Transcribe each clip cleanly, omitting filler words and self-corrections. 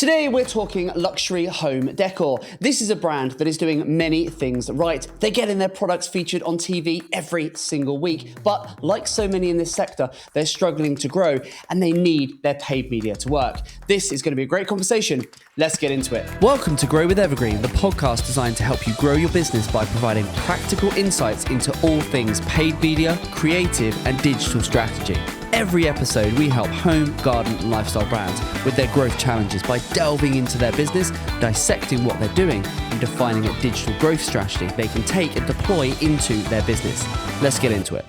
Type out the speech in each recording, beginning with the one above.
Today we're talking luxury home decor. This is a brand that is doing many things right. They're getting their products featured on TV every single week, but like so many in this sector, they're struggling to grow and they need their paid media to work. This is going to be a great conversation. Let's get into it. Welcome to Grow with Evergreen, the podcast designed to help you grow your business by providing practical insights into all things paid media, creative and digital strategy. Every episode, we help home, garden, and lifestyle brands with their growth challenges by delving into their business, dissecting what they're doing, and defining a digital growth strategy they can take and deploy into their business. Let's get into it.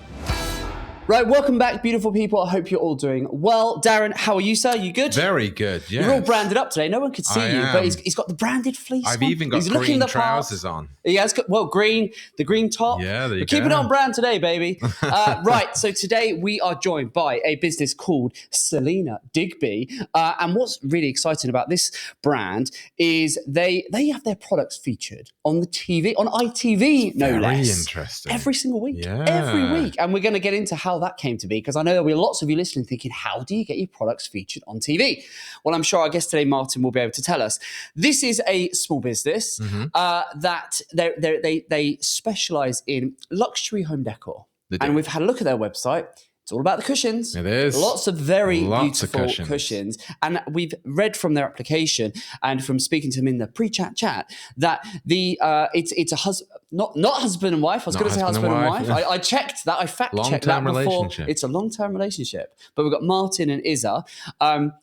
Right, welcome back, beautiful people. I hope you're all doing well. Darren, how are you, sir? You good? Very good, yeah. You're all branded up today. No one could see you, but he's got the branded fleece I've on. even got green trousers on. He has got, green, the green top. Yeah, there you We're go. keeping it on brand today, baby. Right, so today we are joined by a business called Celina Digby. And what's really exciting about this brand is they have their products featured on the TV, on ITV, no less. Very interesting. Every single week. Yeah. Every week. And we're going to get into how that came to be, because I know there'll be lots of you listening thinking, how do you get your products featured on TV? Well, I'm sure our guest today, Martyn, will be able to tell us. This is a small business that they specialize in luxury home decor. And we've had a look at their website. It's all about the cushions. It is. Lots of very beautiful cushions. And we've read from their application and from speaking to them in the pre-chat chat that it's a not husband and wife. I was going to say husband and wife. I checked that. I fact-checked that before. Relationship. It's a long-term relationship. But we've got Martyn and Isa.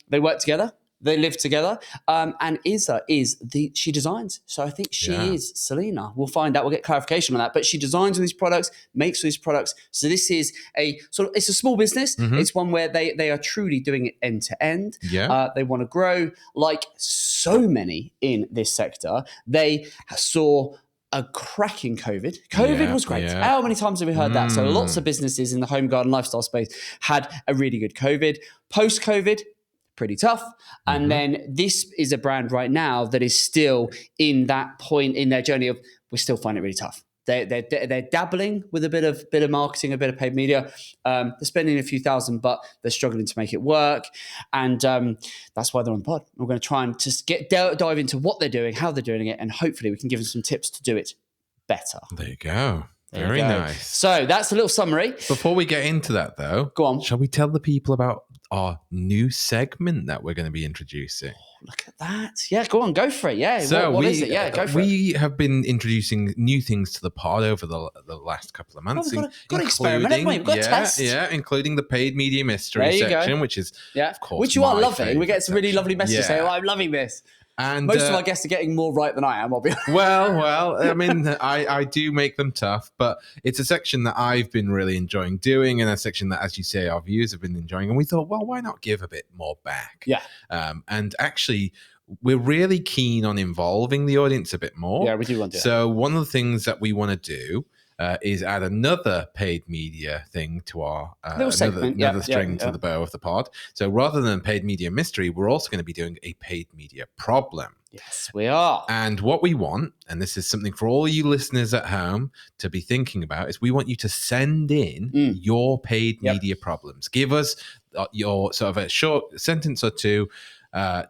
They work together. They live together, and Isa she designs. So I think she is Selina. We'll find out. We'll get clarification on that. But she designs all these products, makes all these products. So this is it's a small business. It's one where they are truly doing it end to end. Yeah. They want to grow like so many in this sector. They saw a cracking COVID. COVID was great. Yeah. How many times have we heard that? So lots of businesses in the home garden lifestyle space had a really good COVID. Post-COVID, pretty tough. And then this is a brand right now that is still in that point in their journey of we still find it really tough. They're dabbling with a bit of marketing, a bit of paid media. They're spending a few thousand, but they're struggling to make it work. And that's why they're on the pod. We're going to try and just dive into what they're doing, how they're doing it, and hopefully we can give them some tips to do it better. There you go. Very nice. So that's a little summary. Before we get into that, though, go on. Shall we tell the people about our new segment that we're going to be introducing? Look at that. Yeah, go on, go for it. Yeah, so what is it? Yeah, go for it. We have been introducing new things to the pod over the last couple of months. We've got to experiment, haven't we? We've got to test. Yeah, including the paid media mystery section, which is, of course, which you are loving. We get some really lovely messages saying, I'm loving this. And most of our guests are getting more right than I am, I'll be honest. Well, I mean, I do make them tough, but it's a section that I've been really enjoying doing, and a section that, as you say, our viewers have been enjoying. And we thought, well, why not give a bit more back? Yeah. And actually, we're really keen on involving the audience a bit more. Yeah, we do want to do that. So one of the things that we want to do is add another paid media thing to our another string to the bow of the pod. So rather than paid media mystery, we're also going to be doing a paid media problem. Yes, we are. And what we want, and this is something for all you listeners at home to be thinking about, is we want you to send in your paid media problems. Give us your sort of a short sentence or two,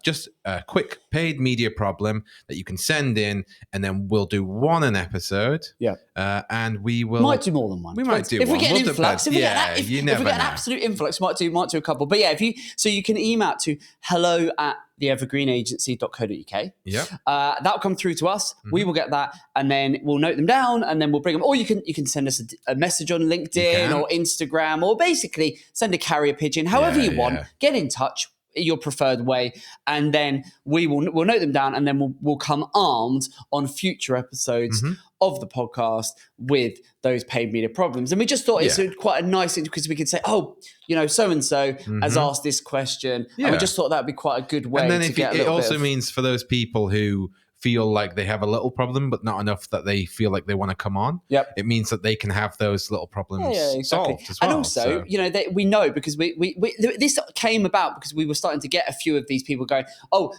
just a quick paid media problem that you can send in, and then we'll do one an episode. Yeah. And we might do more than one. We might do if one. We get an influx. If we get an absolute influx, might do a couple. But yeah, so you can email to hello@theevergreenagency.co.uk. Yeah. That'll come through to us. We will get that, and then we'll note them down, and then we'll bring them. Or you can send us a message on LinkedIn or Instagram, or basically send a carrier pigeon, however you want. Get in touch. Your preferred way, and then we'll note them down, and then we'll come armed on future episodes of the podcast with those paid media problems. And we just thought it's quite a nice thing, because we could say, so and so has asked this question, and we just thought that'd be quite a good way. And then to get it also means for those people who feel like they have a little problem, but not enough that they feel like they want to come on. Yep. It means that they can have those little problems solved as well. And also, we know, because we this came about because we were starting to get a few of these people going,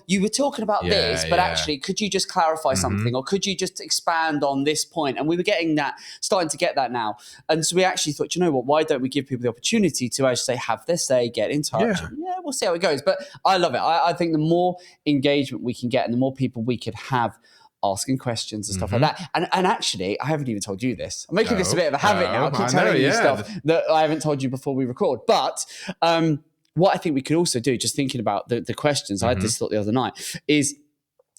you were talking about this, but actually, could you just clarify something, or could you just expand on this point? And we were starting to get that now. And so we actually thought, you know what, why don't we give people the opportunity to actually have their say, get in touch? we'll see how it goes. But I love it. I think the more engagement we can get and the more people we could have asking questions and stuff like that. And actually, I haven't even told you this. I'm making this a bit of a habit now. I keep telling you stuff that I haven't told you before we record. But what I think we could also do, just thinking about the questions, I had this thought the other night, is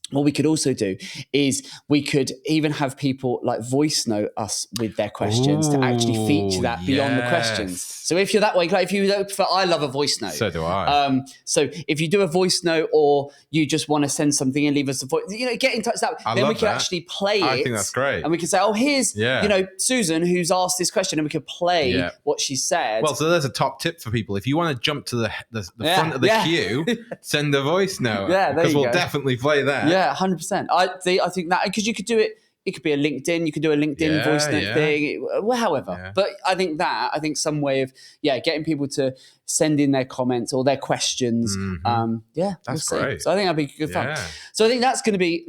what we could also do is we could even have people like voice note us with their questions to actually feature that beyond the questions. So if you're that way, like if you prefer, I love a voice note. So do I. So if you do a voice note or you just want to send something and leave us a voice, get in touch. Then we can actually play it. I think that's great. And we can say, oh, here's, Susan who's asked this question, and we could play what she said. Well, so there's a top tip for people. If you want to jump to the front of the queue, send a voice note. Because we'll definitely play that. Yeah, 100%. I think that, because you could do it. It could be a LinkedIn. You could do a LinkedIn voice note thing. However, but I think some way of getting people to send in their comments or their questions. That's great. So I think that'd be good fun. So I think that's going to be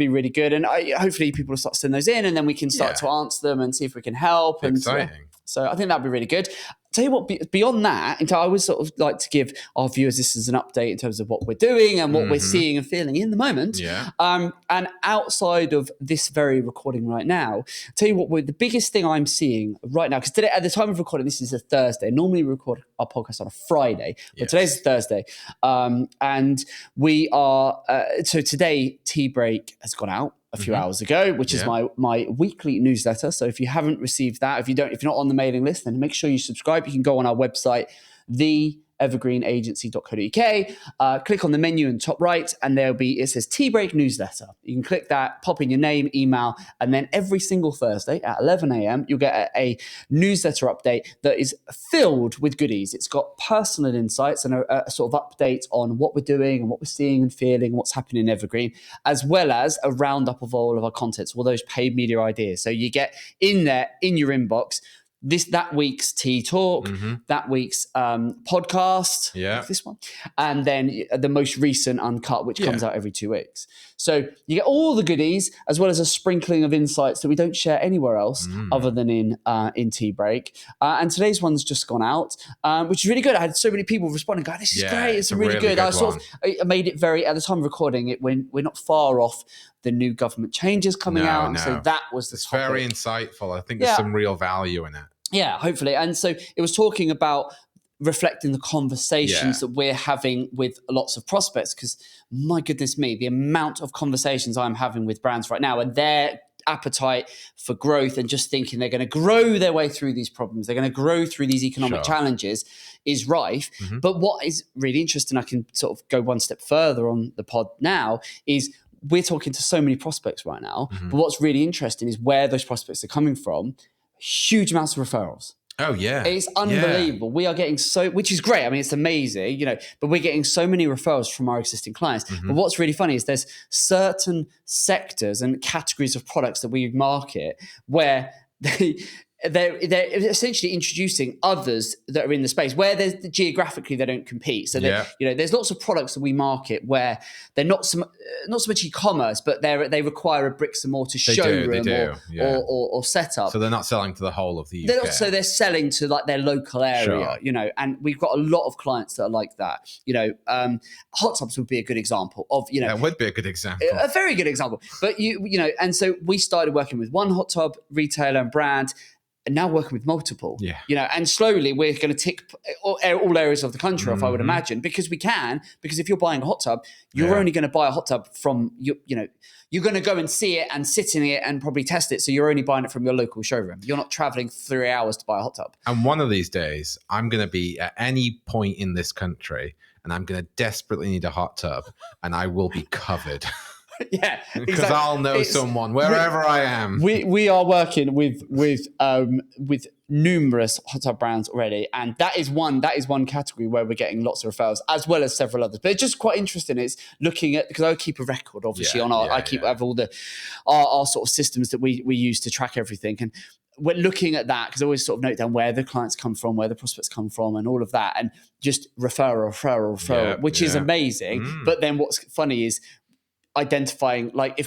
really good, and hopefully people will start sending those in, and then we can start to answer them and see if we can help. Exciting. And so I think that'd be really good. Tell you what, beyond that, I always sort of like to give our viewers this as an update in terms of what we're doing and what we're seeing and feeling in the moment. And outside of this very recording right now, tell you what, the biggest thing I'm seeing right now, because today, at the time of recording, this is a Thursday. Normally we record our podcast on a Friday, but today's a Thursday. And we are, so today, Tea Break has gone out a few hours ago, which is my weekly newsletter. So if you haven't received that, if you're not on the mailing list, then make sure you subscribe. You can go on our website, evergreenagency.co.uk, click on the menu in the top right, and it says Tea Break Newsletter. You can click that, pop in your name, email, and then every single Thursday at 11 a.m. you'll get a newsletter update that is filled with goodies. It's got personal insights and a sort of update on what we're doing and what we're seeing and feeling and what's happening in Evergreen, as well as a roundup of all of our contents, all those paid media ideas. So you get in there, in your inbox, that week's Tea Talk, that week's podcast, this one, and then the most recent Uncut, which comes out every 2 weeks. So you get all the goodies as well as a sprinkling of insights that we don't share anywhere else other than in Tea Break. And today's one's just gone out, which is really good. I had so many people responding, going, "This is great! It's really good." I made it very, at the time of recording, we're not far off the new government changes coming out. No. So that was the topic. Very insightful. I think there's some real value in it. Yeah, hopefully. And so it was talking about reflecting the conversations that we're having with lots of prospects, because my goodness me, the amount of conversations I'm having with brands right now and their appetite for growth and just thinking they're going to grow their way through these problems, they're going to grow through these economic challenges is rife. But what is really interesting, I can sort of go one step further on the pod now, is we're talking to so many prospects right now. But what's really interesting is where those prospects are coming from. Huge amounts of referrals. Oh yeah, it's unbelievable. We are getting which is great. I mean, it's amazing, but we're getting so many referrals from our existing clients. But what's really funny is there's certain sectors and categories of products that we market where they're essentially introducing others that are in the space where geographically they don't compete. So there's lots of products that we market where they're not so much e-commerce, but they require a bricks and mortar showroom or setup. So they're not selling to the whole of the UK. They're selling to like their local area, and we've got a lot of clients that are like that. Hot tubs would be a good example of, that would be a good example. A very good example. But and so we started working with one hot tub retailer and brand, and now working with multiple, and slowly we're going to tick all areas of the country off, I would imagine, because if you're buying a hot tub, you're only going to buy a hot tub from, you're going to go and see it and sit in it and probably test it. So you're only buying it from your local showroom. You're not traveling 3 hours to buy a hot tub. And one of these days, I'm going to be at any point in this country and I'm going to desperately need a hot tub and I will be covered. Yeah, because I'll know someone wherever I am. We are working with numerous hot tub brands already, and that is one category where we're getting lots of referrals as well as several others. But it's just quite interesting. It's looking at, because I keep a record, obviously, have all our sort of systems that we use to track everything, and we're looking at that because I always sort of note down where the clients come from, where the prospects come from, and all of that, and just referral, which is amazing. But then what's funny is, identifying, like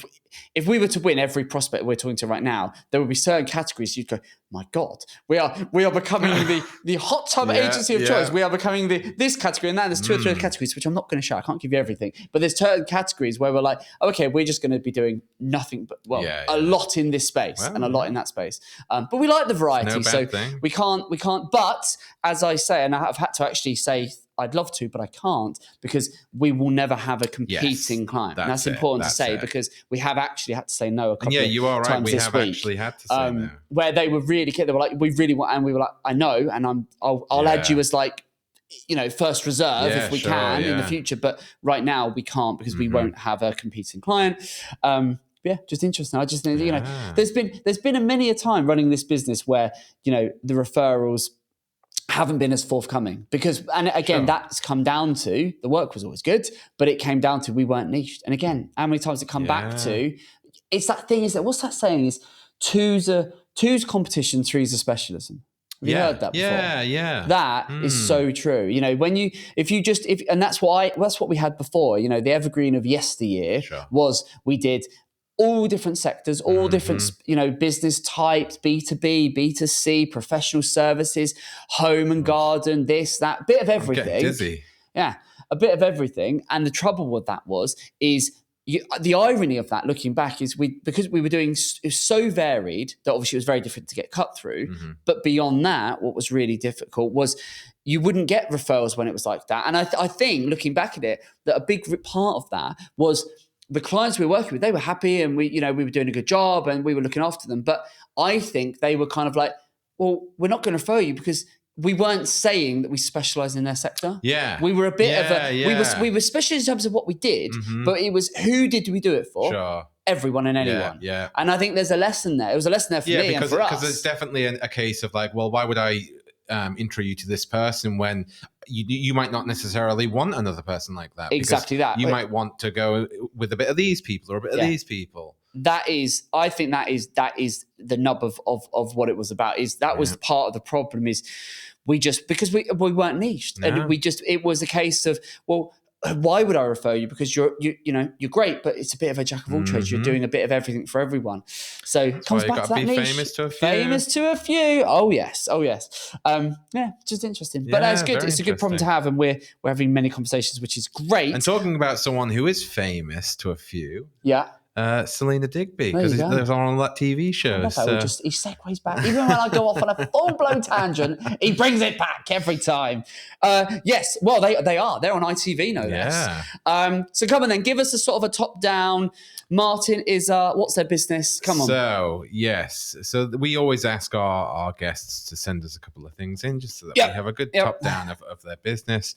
if we were to win every prospect we're talking to right now, there would be certain categories you'd go, my God, we are becoming the hot tub agency of choice. We are becoming this category and that. There's 2 or 3 other categories, which I'm not going to show. I can't give you everything, but there's certain categories where we're like, okay, we're just going to be doing nothing but a lot in this space and a lot in that space. But we like the variety, so thing. we can't. But as I say, and I've had to actually say, I'd love to, but I can't, because we will never have a competing client. That's important to say, because we have actually had to say no a couple of times this week. Yeah, you are right. We have actually had to say no. Where they were really, they were like, we really want, and we were like, I know, and I'll add you as like, first reserve if we can in the future. But right now we can't, because we won't have a competing client. Just interesting. I just think, there's been many a time running this business where, the referrals haven't been as forthcoming, because, and again, that's come down to the work was always good, but it came down to we weren't niched. And again, how many times it come back to, it's that thing, is that, what's that saying, is two's competition, three's a specialism. Have you heard that before? Yeah. That is so true. And that's what we had before. The evergreen of yesteryear was, we did all different sectors, all different, business types, B2B, B2C, professional services, home and garden, this, that, bit of everything. I'm getting dizzy. Yeah, a bit of everything. And the trouble with that is the irony of that, looking back, is because we were doing so varied that obviously it was very difficult to get cut through. But beyond that, what was really difficult was you wouldn't get referrals when it was like that. And I think, looking back at it, that a big part of that was the clients we were working with. They were happy, and we were doing a good job, and we were looking after them. But I think they were kind of like, well, we're not going to refer you, because we weren't saying that we specialize in their sector. Yeah. We were a bit of a, we were special in terms of what we did, but it was, who did we do it for? Sure. Everyone and anyone. Yeah. And I think there's a lesson there. It was a lesson there for me and for us. Because it's definitely a case of like, well, why would I intro you to this person when you might not necessarily want another person like that? Exactly that. You might want to go with a bit of these people or a bit of these people. I think that is the nub of what it was about. Is that was part of the problem, is because we weren't niched, and it was a case of, well, why would I refer you? Because you're great, but it's a bit of a jack of all trades. You're doing a bit of everything for everyone. So it comes back to that niche. Famous to a few. Oh yes. Just interesting. But that's good. It's a good problem to have, and we're having many conversations, which is great. And talking about someone who is famous to a few. Yeah. Celina Digby, because they're on that TV show. He segues back. Even when I go off on a full-blown tangent, he brings it back every time. Yes, well, they are. They're on ITV, no less. So come on then, give us a sort of a top-down. Martyn and Isa, what's their business? Come on. So, yes. So we always ask our guests to send us a couple of things in, just so that we have a good top-down of their business.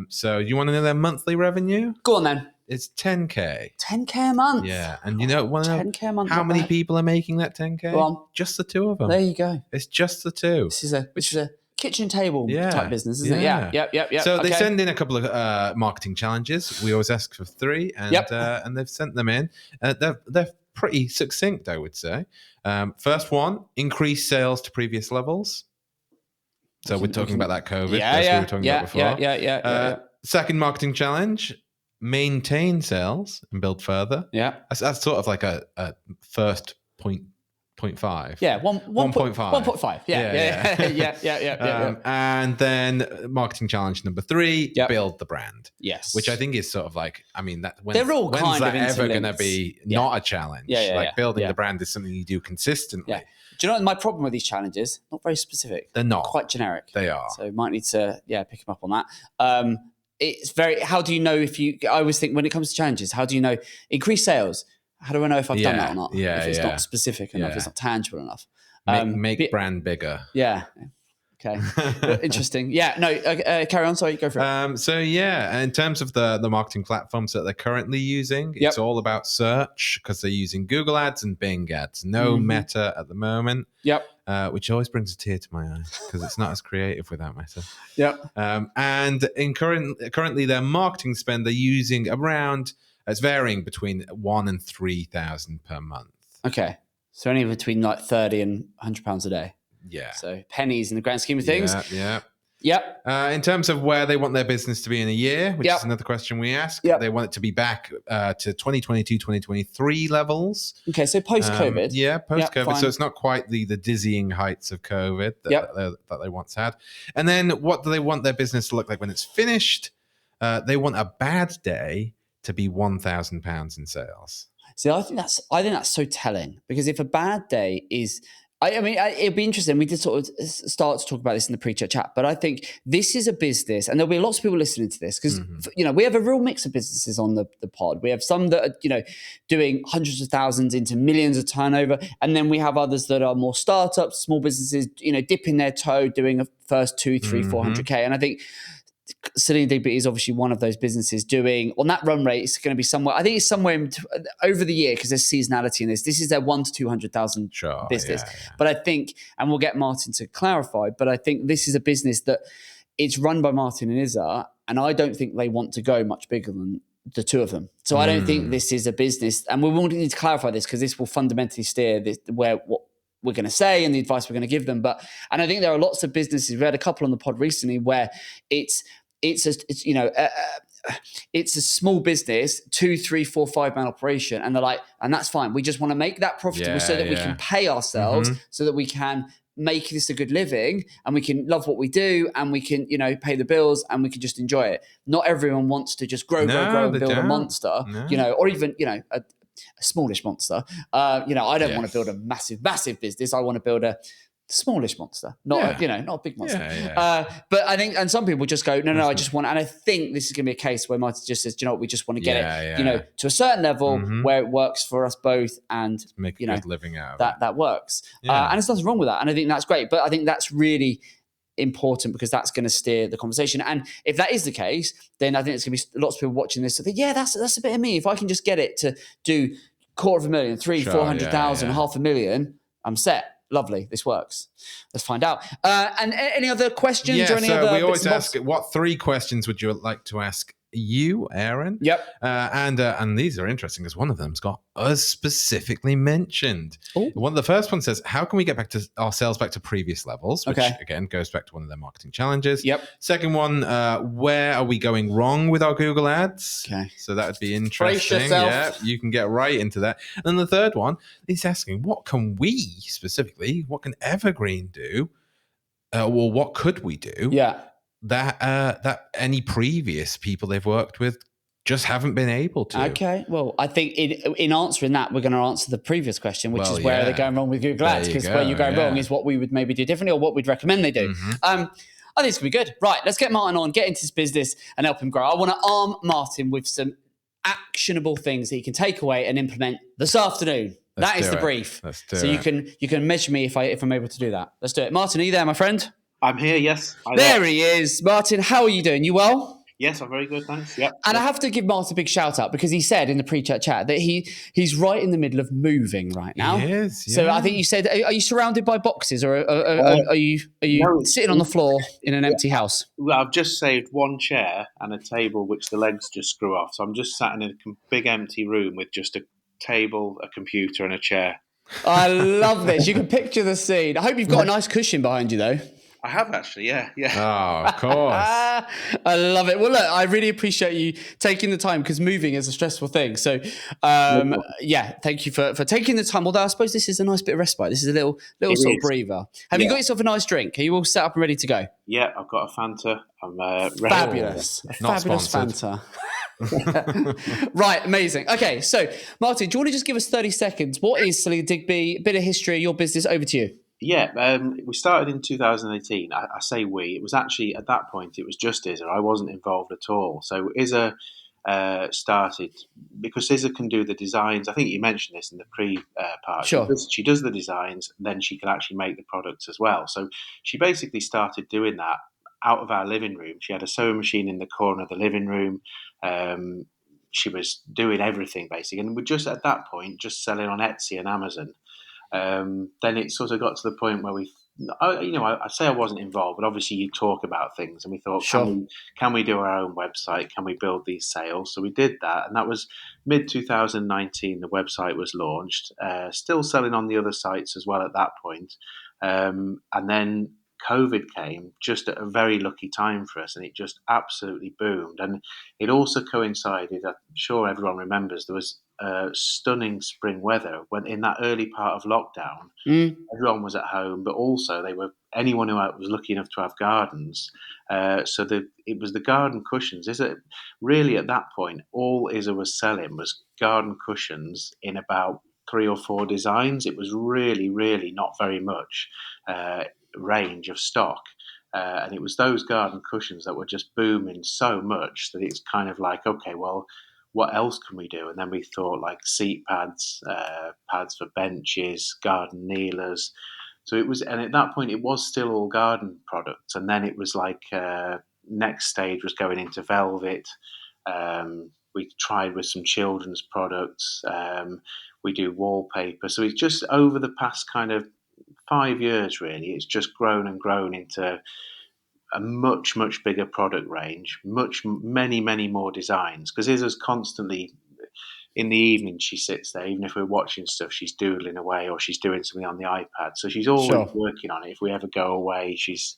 So you want to know their monthly revenue? Go on then. It's 10K. 10K a month. Yeah. And you know, 10K a month. How many people are making that 10K? Go on. Just the two of them. There you go. It's just the two. This is a kitchen table type business, isn't it? Yeah. So they send in a couple of marketing challenges. We always ask for 3, and they've sent them in. They're pretty succinct, I would say. First one, increase sales to previous levels. So we're talking about that COVID. That's what we were talking about before. Yeah. Second marketing challenge, maintain sales and build further. Yeah. That's sort of like a first 0.5. Yeah, 1.5. 1.5. Yeah. And then marketing challenge number 3, build the brand. Yes. Which I think is sort of like, I mean, they're all when's kind that of ever going to be not a challenge? Building the brand is something you do consistently. Yeah. Do you know what my problem with these challenges? Not very specific. They're not. Quite generic. They are. So might need to pick them up on that. It's very, how do you know I always think when it comes to challenges, how do you know increase sales? How do I know if I've done that or not? If it's not specific enough, it's not tangible enough. Make brand bigger. Yeah. Okay. Interesting. Yeah. No. Carry on. Sorry. Go for it. So in terms of the marketing platforms that they're currently using, it's all about search, because they're using Google Ads and Bing Ads. No Meta at the moment. Yep. Which always brings a tear to my eye, because it's not as creative without Meta. Yep. And currently their marketing spend, they're using around, it's varying between 1,000 and 3,000 per month. Okay. So only between like £30 and £100 a day. Yeah. So pennies in the grand scheme of things. Yeah. Yep. In terms of where they want their business to be in a year, which is another question we ask, they want it to be back to 2022, 2023 levels. Okay, so post-COVID. Post-COVID. So it's not quite the dizzying heights of COVID that they once had. And then what do they want their business to look like when it's finished? They want a bad day to be £1,000 in sales. See, I think that's so telling, because if a bad day is, I mean, it'd be interesting. We did sort of start to talk about this in the pre-chat chat, but I think this is a business, and there'll be lots of people listening to this because we have a real mix of businesses on the pod. We have some that are doing hundreds of thousands into millions of turnover, and then we have others that are more startups, small businesses, dipping their toe, doing a first 2, 3, 400K, and I think Celina Digby is obviously one of those businesses doing on that run rate. It's going to be somewhere. I think it's somewhere over the year, because there's seasonality in this. This is their 100,000 to 200,000 business. But I think, and we'll get Martyn to clarify, but I think this is a business that it's run by Martyn and Isa, and I don't think they want to go much bigger than the two of them. So I don't think this is a business, and we will need to clarify this because this will fundamentally steer what we're going to say and the advice we're going to give them. And I think there are lots of businesses. We had a couple on the pod recently where it's a small business, 2, 3, 4, 5 man operation, and they're like, and that's fine. We just want to make that profitable so that we can pay ourselves, so that we can make this a good living, and we can love what we do, and we can pay the bills, and we can just enjoy it. Not everyone wants to just grow and build a monster, or even a smallish monster. I don't want to build a massive business. I want to build a smallish monster, not a big monster. But I think, and some people just go, no, I just want, and I think this is going to be a case where Martyn just says, we just want to get it, to a certain level where it works for us both, and make a good living out of that. That works, and there's nothing wrong with that, and I think that's great. But I think that's really important, because that's going to steer the conversation. And if that is the case, then I think it's going to be lots of people watching this. So think, that's a bit of me. If I can just get it to do $250,000, 300,000, 400,000, $500,000, I'm set. Lovely, this works. Let's find out. And any other questions or any other? We always ask, what 3 questions would you like to ask you, Aaron? Yep. And these are interesting, because one of them's got us specifically mentioned. Ooh. One of the first one says, how can we get our sales back to previous levels? Which again goes back to one of their marketing challenges. Yep. Second one, where are we going wrong with our Google ads? Okay. So that would be interesting. Yeah, you can get right into that. And then the third one is asking, what can Evergreen do? Or what could we do? Yeah. That any previous people they've worked with just haven't been able to. Okay, well, I think in answering that, we're going to answer the previous question, which is where are they going wrong with Google Ads? Because where you're going wrong is what we would maybe do differently, or what we'd recommend they do. I think it's going to be good. Right, let's get Martyn on, get into this business and help him grow. I want to arm Martyn with some actionable things that he can take away and implement this afternoon. That is the brief. Let's do so it. you can measure me if I'm able to do that. Let's do it. Martyn, are you there, my friend? I'm here, yes. There he is. Martyn, how are you doing? You well? Yes, I'm very good, thanks. Yep. And I have to give Martyn a big shout out, because he said in the pre-chat chat that he's right in the middle of moving right now. He is, yeah. So I think you said, are you surrounded by boxes, or are you sitting on the floor in an empty house? Well, I've just saved one chair and a table which the legs just screw off. So I'm just sat in a big empty room with just a table, a computer, and a chair. I love this. You can picture the scene. I hope you've got a nice cushion behind you, though. I have actually, yeah. Oh, of course. I love it. Well, look, I really appreciate you taking the time, because moving is a stressful thing. So, thank you for taking the time. Although I suppose this is a nice bit of respite. This is a little sort of breather. Have you got yourself a nice drink? Are you all set up and ready to go? Yeah, I've got a Fanta. I'm ready. Fabulous. Not fabulous sponsored. Fanta. Right, amazing. Okay, so Martyn, do you want to just give us 30 seconds? What is Celina Digby? A bit of history, your business, over to you. Yeah, we started in 2018. I say we. It was actually, at that point, it was just Isa. I wasn't involved at all. So Isa started, because Isa can do the designs. I think you mentioned this in the pre-part. Sure. She does the designs, then she can actually make the products as well. So she basically started doing that out of our living room. She had a sewing machine in the corner of the living room. She was doing everything, basically. And we're just, at that point, just selling on Etsy and Amazon. Then it sort of got to the point where I say I wasn't involved, but obviously you talk about things, and we thought, can we do our own website? Can we build these sales? So we did that, and that was mid 2019. The website was launched, still selling on the other sites as well at that point. And then COVID came just at a very lucky time for us, and it just absolutely boomed. And it also coincided, I'm sure everyone remembers, there was stunning spring weather when in that early part of lockdown. Everyone was at home, but also anyone who was lucky enough to have gardens. It was the garden cushions. Really at that point, all Isa was selling was garden cushions in about 3 or 4 designs. It was really, really not very much range of stock. And it was those garden cushions that were just booming so much that it's kind of like, okay, well, what else can we do? And then we thought like seat pads, pads for benches, garden kneelers. So it was, and at that point, it was still all garden products. And then it was like, next stage was going into velvet. We tried with some children's products. We do wallpaper. So it's just over the past kind of 5 years, really, it's just grown and grown into a much, much bigger product range, many more designs. Because Isa's constantly, in the evening, she sits there, even if we're watching stuff, she's doodling away or she's doing something on the iPad. So she's always working on it. If we ever go away, she's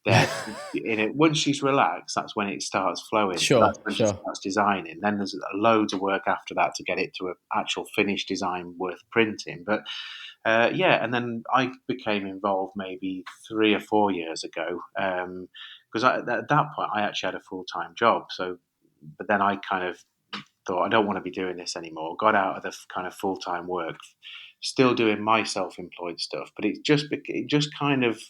there in it. Once she's relaxed, that's when it starts flowing. That's when she starts designing. Then there's loads of work after that to get it to an actual finished design worth printing. But and then I became involved maybe 3 or 4 years ago because at that point I actually had a full-time job. But then I kind of thought I don't want to be doing this anymore. Got out of the kind of full-time work, still doing my self-employed stuff, but it just kind of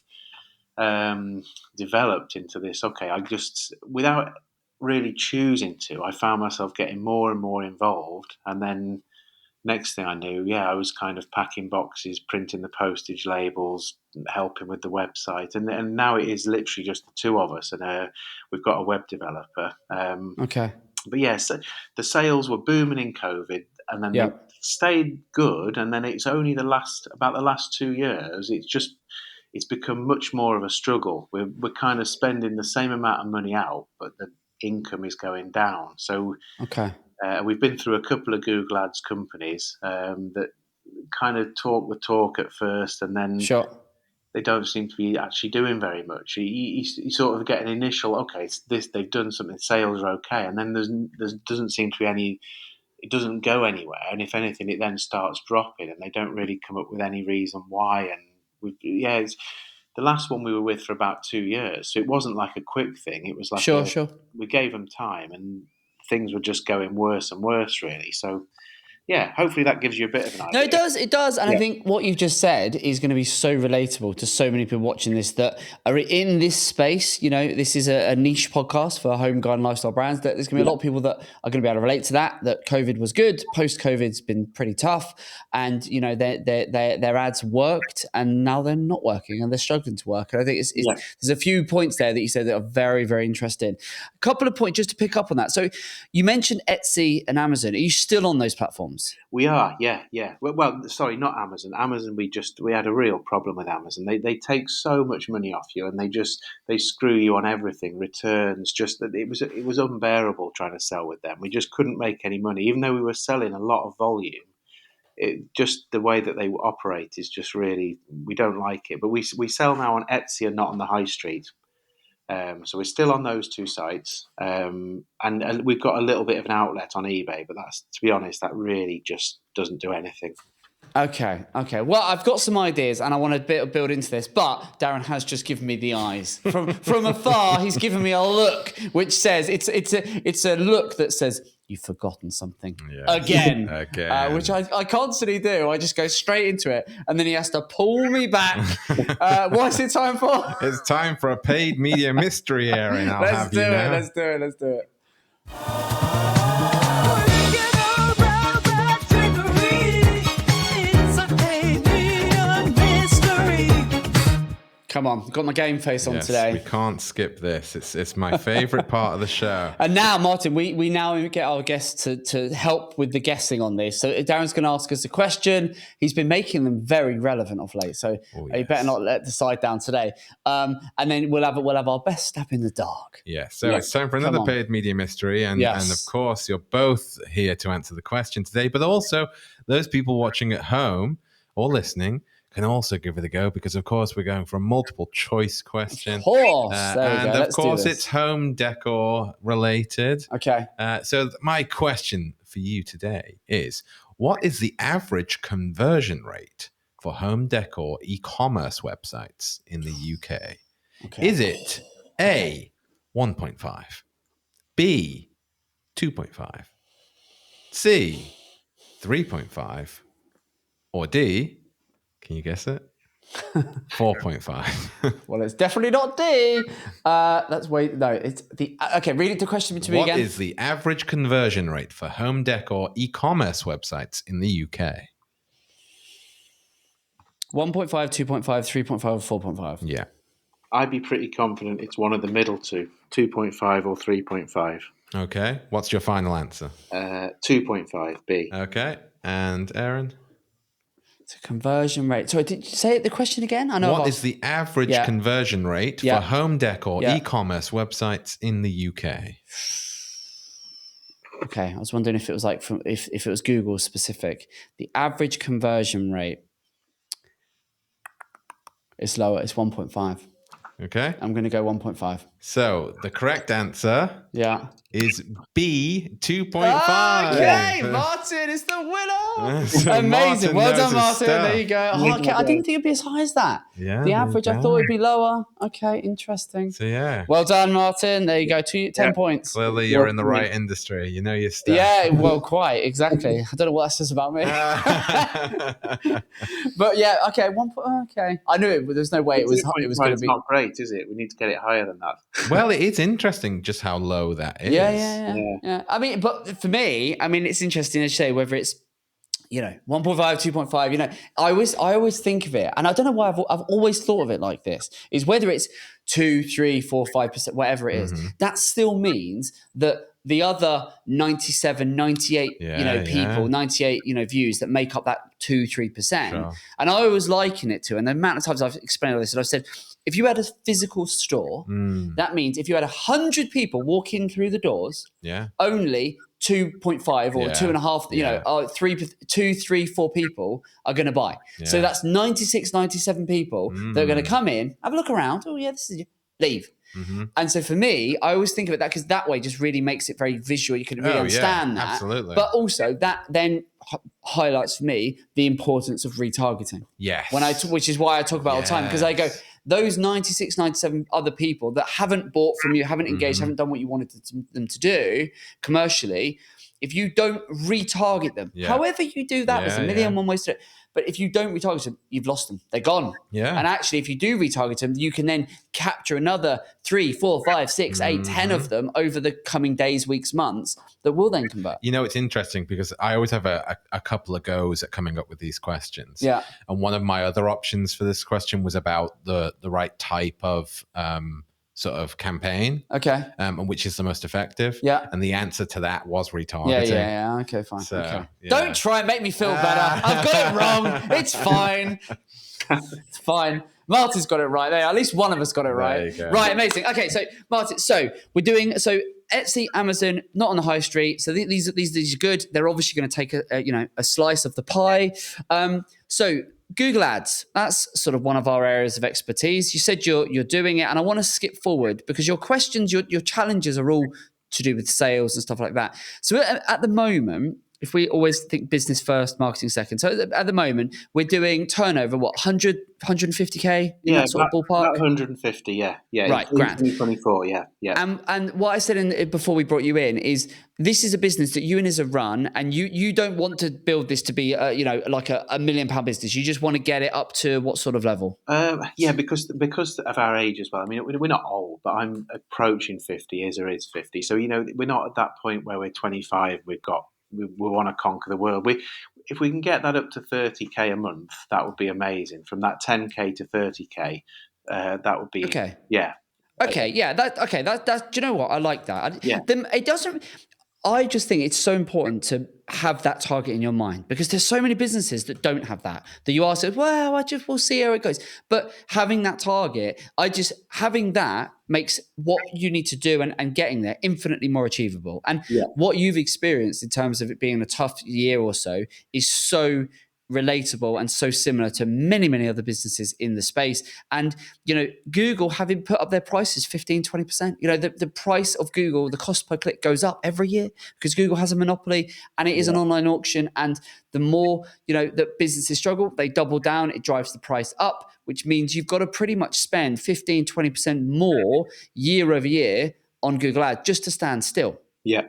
developed into this. Okay, I just without really choosing to, I found myself getting more and more involved, and then next thing I knew, I was kind of packing boxes, printing the postage labels, helping with the website, and now it is literally just the two of us, and we've got a web developer. Okay. But yes, the sales were booming in COVID, and then they stayed good, and then it's only the last 2 years, it's become much more of a struggle. We're kind of spending the same amount of money out, but the income is going down. So we've been through a couple of Google Ads companies that kind of talk the talk at first, and then they don't seem to be actually doing very much. You sort of get an initial, okay, it's this, they've done something, sales are okay, and then there doesn't seem to be any. It doesn't go anywhere, and if anything, it then starts dropping, and they don't really come up with any reason why. And it's the last one we were with for about 2 years, so it wasn't like a quick thing. It was like we gave them time, and things were just going worse and worse, really. So hopefully that gives you a bit of an idea. No, it does. And I think what you've just said is going to be so relatable to so many people watching this that are in this space. You know, this is a niche podcast for home garden lifestyle brands. That there's going to be a lot of people that are going to be able to relate to that COVID was good. Post-COVID's been pretty tough. And, you know, their ads worked and now they're not working and they're struggling to work. And I think there's a few points there that you said that are very, very interesting. A couple of points just to pick up on that. So you mentioned Etsy and Amazon. Are you still on those platforms? We are, yeah. Well, sorry, not Amazon. Amazon, we had a real problem with Amazon. They take so much money off you, and they screw you on everything, returns. Just that it was unbearable trying to sell with them. We just couldn't make any money, even though we were selling a lot of volume. Just the way that they operate is just really, we don't like it. But we sell now on Etsy and not on the high street. So we're still on those two sites, and we've got a little bit of an outlet on eBay, but that's, to be honest, that really just doesn't do anything. Okay. Well, I've got some ideas, and I want to build into this. But Darren has just given me the eyes from afar. He's given me a look, which says it's a look that says you've forgotten something again. Which I constantly do. I just go straight into it, and then he has to pull me back. What's it time for? It's time for a paid media mystery airing. Let's do it. Come on, got my game face on today. We can't skip this. It's my favourite part of the show. And now, Martyn, we now get our guests to help with the guessing on this. So Darren's going to ask us a question. He's been making them very relevant of late, so you better not let the side down today. And then we'll have our best stab in the dark. Yeah, so it's time for another paid media mystery. And of course, you're both here to answer the question today, but also those people watching at home or listening can also give it a go because, of course, we're going for a multiple choice question. Of course. There we and go. of Let's do course, this. it's home decor related. Okay. So my question for you today is, what is the average conversion rate for home decor e-commerce websites in the UK? Okay. Is it A, 1.5, B, 2.5, C, 3.5, or D, can you guess it? 4.5. Well, it's definitely not D. Let's wait. No, it's the. Okay, read the question to me again. What is the average conversion rate for home decor e-commerce websites in the UK? 1.5, 2.5, 3.5, or 4.5? Yeah. I'd be pretty confident it's one of the middle two, 2.5 or 3.5. Okay. What's your final answer? 2.5, B. Okay. And Aaron? It's a conversion rate. Sorry, did you say the question again? I know. What is the average Yeah. conversion rate Yeah. for home decor Yeah. e-commerce websites in the UK? Okay, I was wondering if it was like if it was Google specific. The average conversion rate is lower. It's 1.5. Okay. I'm going to go 1.5. So the correct answer Yeah. is B, 2.5. Okay, Martyn is the winner. So Amazing. Martyn Well knows done, his Martyn. stuff. There you go. Oh, okay. I didn't think it'd be as high as that. Yeah, The there you average, I go. thought it'd be lower. Okay, interesting. So yeah. Well done, Martyn. There you go. 10 points. Clearly you're in the right industry. You know your stuff. Yeah, well, quite exactly. I don't know what that says about me. But yeah, okay. Okay. I knew it, but there's no way it was going to It's be. not great, is it? We need to get it higher than that. Well, it is interesting just how low that is. Yeah. I mean, but for me, I mean, it's interesting to say whether it's 1.5, 2.5. I always think of it, and I don't know why I've always thought of it like this. Is whether it's 2, 3, 4, 5%, whatever it is, that still means that the other 97, 98, people, 98, views that make up that 2, 3%. Sure. And I always liken it to, and the amount of times I've explained all this, and I've said, if you had a physical store, that means if you had 100 people walking through the doors, only 2.5 or 2.5, 2, 3, 4 people are going to buy. Yeah. So that's 96, 97 people that are going to come in, have a look around. Oh yeah, this is leave. And so for me, I always think of it that because that way just really makes it very visual. You can really understand that. Absolutely. But also that then highlights for me the importance of retargeting. Yes. Which is why I talk about all the time, because I go, those 96, 97 other people that haven't bought from you, haven't engaged, haven't done what you wanted them to do commercially, if you don't retarget them, however you do that, there's a million one ways to do it. But if you don't retarget them, you've lost them. They're gone. Yeah. And actually, if you do retarget them, you can then capture another 3, 4, 5, 6, 8, 10 of them over the coming days, weeks, months that will then convert. It's interesting because I always have a couple of goes at coming up with these questions. Yeah. And one of my other options for this question was about the right type of sort of campaign. Okay. And which is the most effective. Yeah. And the answer to that was retargeting. Yeah. Okay, fine. So, okay. Don't try and make me feel better. I've got it wrong. It's fine. It's fine. Martyn's got it right there. At least one of us got it right. Right, amazing. Okay, so Martyn, we're doing Etsy, Amazon, not on the high street. So these are good. They're obviously going to take a slice of the pie. So Google Ads, that's sort of one of our areas of expertise. You said you're doing it, and I want to skip forward because your questions, your challenges are all to do with sales and stuff like that. So at the moment, if we always think business first, marketing second. So at the moment, we're doing turnover, 100, 150K in that sort of ballpark? About 150, yeah. Right, grand. 2024, yeah. And what I said before we brought you in is this is a business that you and Isa run, and you don't want to build this to be, like a £1 million business. You just want to get it up to what sort of level? Because of our age as well. I mean, we're not old, but I'm approaching 50. Isa is 50. So, we're not at that point where we're 25. We want to conquer the world. If we can get that up to 30K a month, that would be amazing. From that 10K to 30K, that would be okay. Yeah. Okay. Yeah. That's. Do you know what? I like that. It doesn't. I just think it's so important to have that target in your mind because there's so many businesses that don't have that you ask, well, we'll see how it goes. But having that target, having that makes what you need to do and getting there infinitely more achievable. And what you've experienced in terms of it being a tough year or so is so relatable and so similar to many, many other businesses in the space. And, Google, having put up their prices 15-20%, the price of Google, the cost per click goes up every year because Google has a monopoly and it is an online auction. And the more, that businesses struggle, they double down, it drives the price up, which means you've got to pretty much spend 15-20% more year over year on Google Ads just to stand still. Yeah.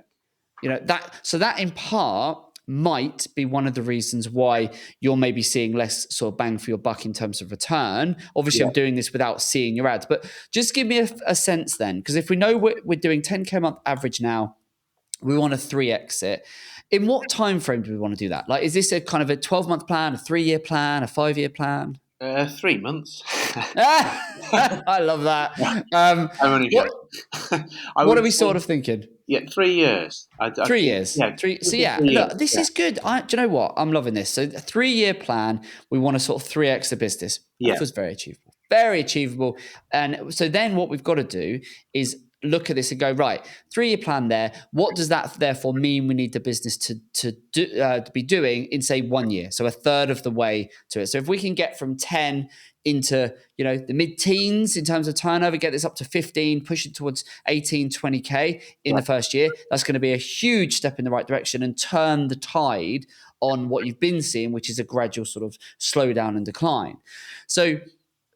That in part might be one of the reasons why you're maybe seeing less sort of bang for your buck in terms of return. Obviously, I'm doing this without seeing your ads, but just give me a sense then, because if we know we're doing 10K a month average now, we want a 3x it. In what time frame do we want to do that? Like, is this a kind of a 12-month plan, a 3-year plan, a 5-year plan? 3 months. I love that. I'm only joking. What are we sort of thinking? Yeah, 3 years. 3 years. Yeah. So look, this is good. Do you know what? I'm loving this. So a 3-year plan, we want to sort of 3x the business. That feels very achievable. Very achievable. And so then what we've got to do is look at this and go, right, 3-year plan there. What does that therefore mean we need the business to be doing in, say, 1 year? So a third of the way to it. So if we can get from 10 into, the mid-teens in terms of turnover, get this up to 15, push it towards 18, 20K in the first year, that's going to be a huge step in the right direction and turn the tide on what you've been seeing, which is a gradual sort of slowdown and decline. So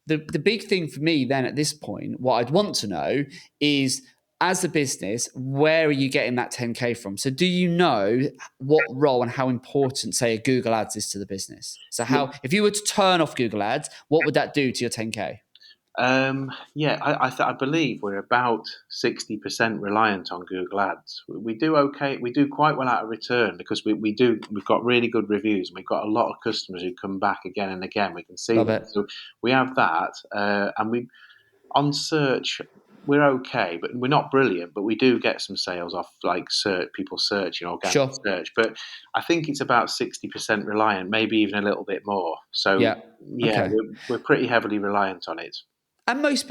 the big thing for me then at this point, what I'd want to know is, as a business, where are you getting that 10K from? So do you know what role and how important, say, a Google Ads is to the business? So if you were to turn off Google Ads, what would that do to your 10K? I believe we're about 60% reliant on Google Ads. We do okay. We do quite well out of return because we've got really good reviews and we've got a lot of customers who come back again and again. We can see Love that. it. So we have that, and we on search we're okay, but we're not brilliant. But we do get some sales off like people searching organic search. But I think it's about 60% reliant, maybe even a little bit more. So Okay. we're pretty heavily reliant on it. And most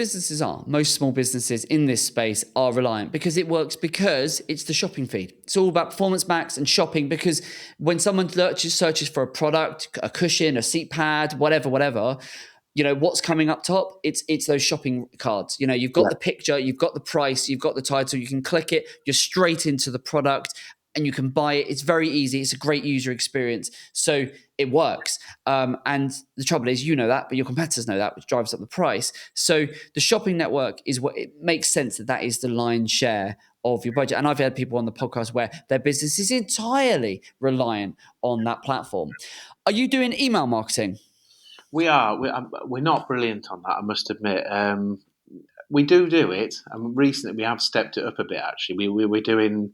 small businesses in this space are reliant because it works, because it's the shopping feed. It's all about Performance Max and shopping, because when someone searches for a product, a cushion, a seat pad, whatever, what's coming up top? It's those shopping cards. You've got the picture, you've got the price, you've got the title, you can click it, you're straight into the product and you can buy it. It's very easy. It's a great user experience. So it works. And the trouble is, that, but your competitors know that, which drives up the price. So the shopping network is what it makes sense that is the lion's share of your budget. And I've had people on the podcast where their business is entirely reliant on that platform. Are you doing email marketing? We are. We're not brilliant on that, I must admit. We do it, and recently we have stepped it up a bit. Actually, we're doing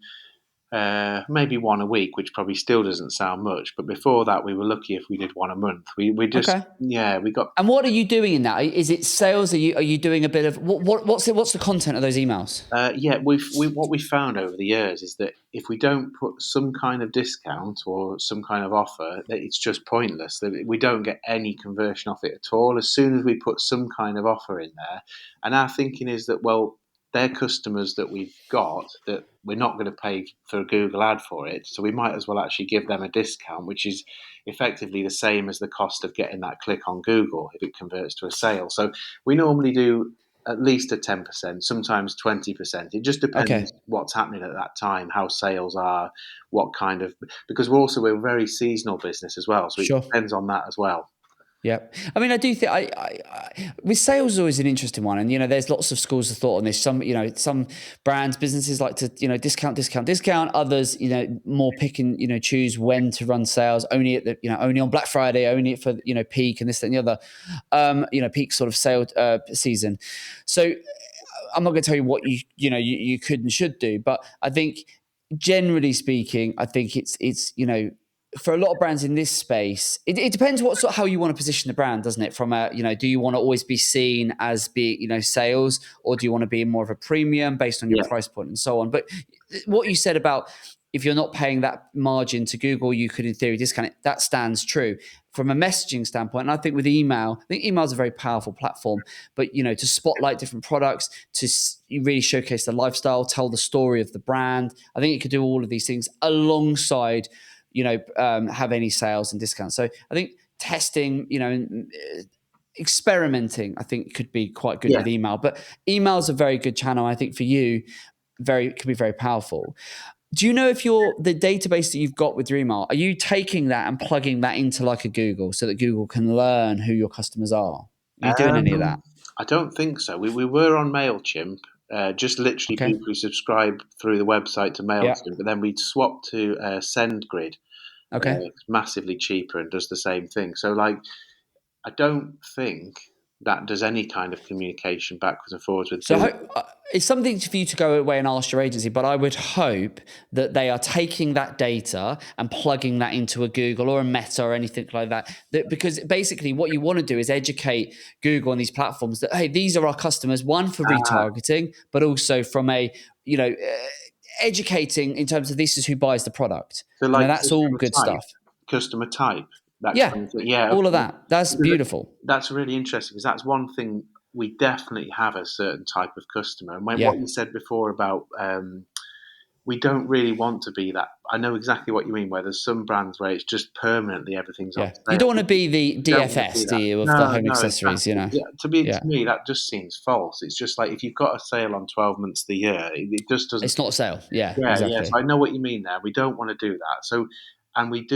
maybe one a week, which probably still doesn't sound much. But before that, we were lucky if we did one a month. We just we got. And what are you doing in that? Is it sales? Are you doing a bit of what's the content of those emails? What we found over the years is that if we don't put some kind of discount or some kind of offer, that it's just pointless. That we don't get any conversion off it at all. As soon as we put some kind of offer in there, and our thinking is that, well, they're customers that we've got that we're not going to pay for a Google ad for it. So we might as well actually give them a discount, which is effectively the same as the cost of getting that click on Google if it converts to a sale. So we normally do at least a 10%, sometimes 20%. It just depends what's happening at that time, how sales are, what kind of, because we're a very seasonal business as well. So it depends on that as well. Yeah. I mean, I do think with sales is always an interesting one. And, there's lots of schools of thought on this. Some brands, businesses like to, discount. Others, more pick and, choose when to run sales, only at only on Black Friday, only for, peak and this, that, and the other, peak sort of sale season. So I'm not going to tell you what you could and should do, but I think generally speaking, I think it's for a lot of brands in this space, it depends how you want to position the brand, doesn't it? From do you want to always be seen as sales, or do you want to be more of a premium based on your price point and so on? But what you said about if you're not paying that margin to Google, you could in theory discount it. That stands true from a messaging standpoint. And I think with email, email is a very powerful platform, but to spotlight different products, to really showcase the lifestyle, tell the story of the brand. I think it could do all of these things alongside have any sales and discounts. So I think testing, experimenting, I think could be quite good with email. But email is a very good channel. I think for you, could be very powerful. Do you know if the database that you've got with your email, are you taking that and plugging that into like a Google so that Google can learn who your customers are? Are you doing any of that? I don't think so. We were on MailChimp, just literally Okay. briefly subscribe through the website to MailChimp, Yeah. but then we swapped to SendGrid. Okay. It's massively cheaper and does the same thing. So, like, I don't think that does any kind of communication backwards and forwards with So Google. it's something for you to go away and ask your agency, but I would hope that they are taking that data and plugging that into a Google or a Meta or anything like that. Because basically what you want to do is educate Google on these platforms that, hey, these are our customers, one for retargeting, but also from a, educating in terms of this is who buys the product. So, like, That's all good stuff. Customer type, that Yeah, kind of thing. Yeah, all of okay. that. That's beautiful. That's really interesting because that's one thing we definitely have a certain type of customer. And what you said before about we don't really want to be that. I know exactly what you mean. Where there's some brands where it's just permanently everything's on Yeah, you sale. don't want to be the Don't want to be DFS, do that. you, of the No, home no, accessories? exactly. Yeah, to me, that just seems false. It's just like if you've got a sale on 12 months of the year, it just doesn't. It's not a sale. Yeah, Yeah, yeah. exactly. So I know what you mean there. We don't want to do that. So, and we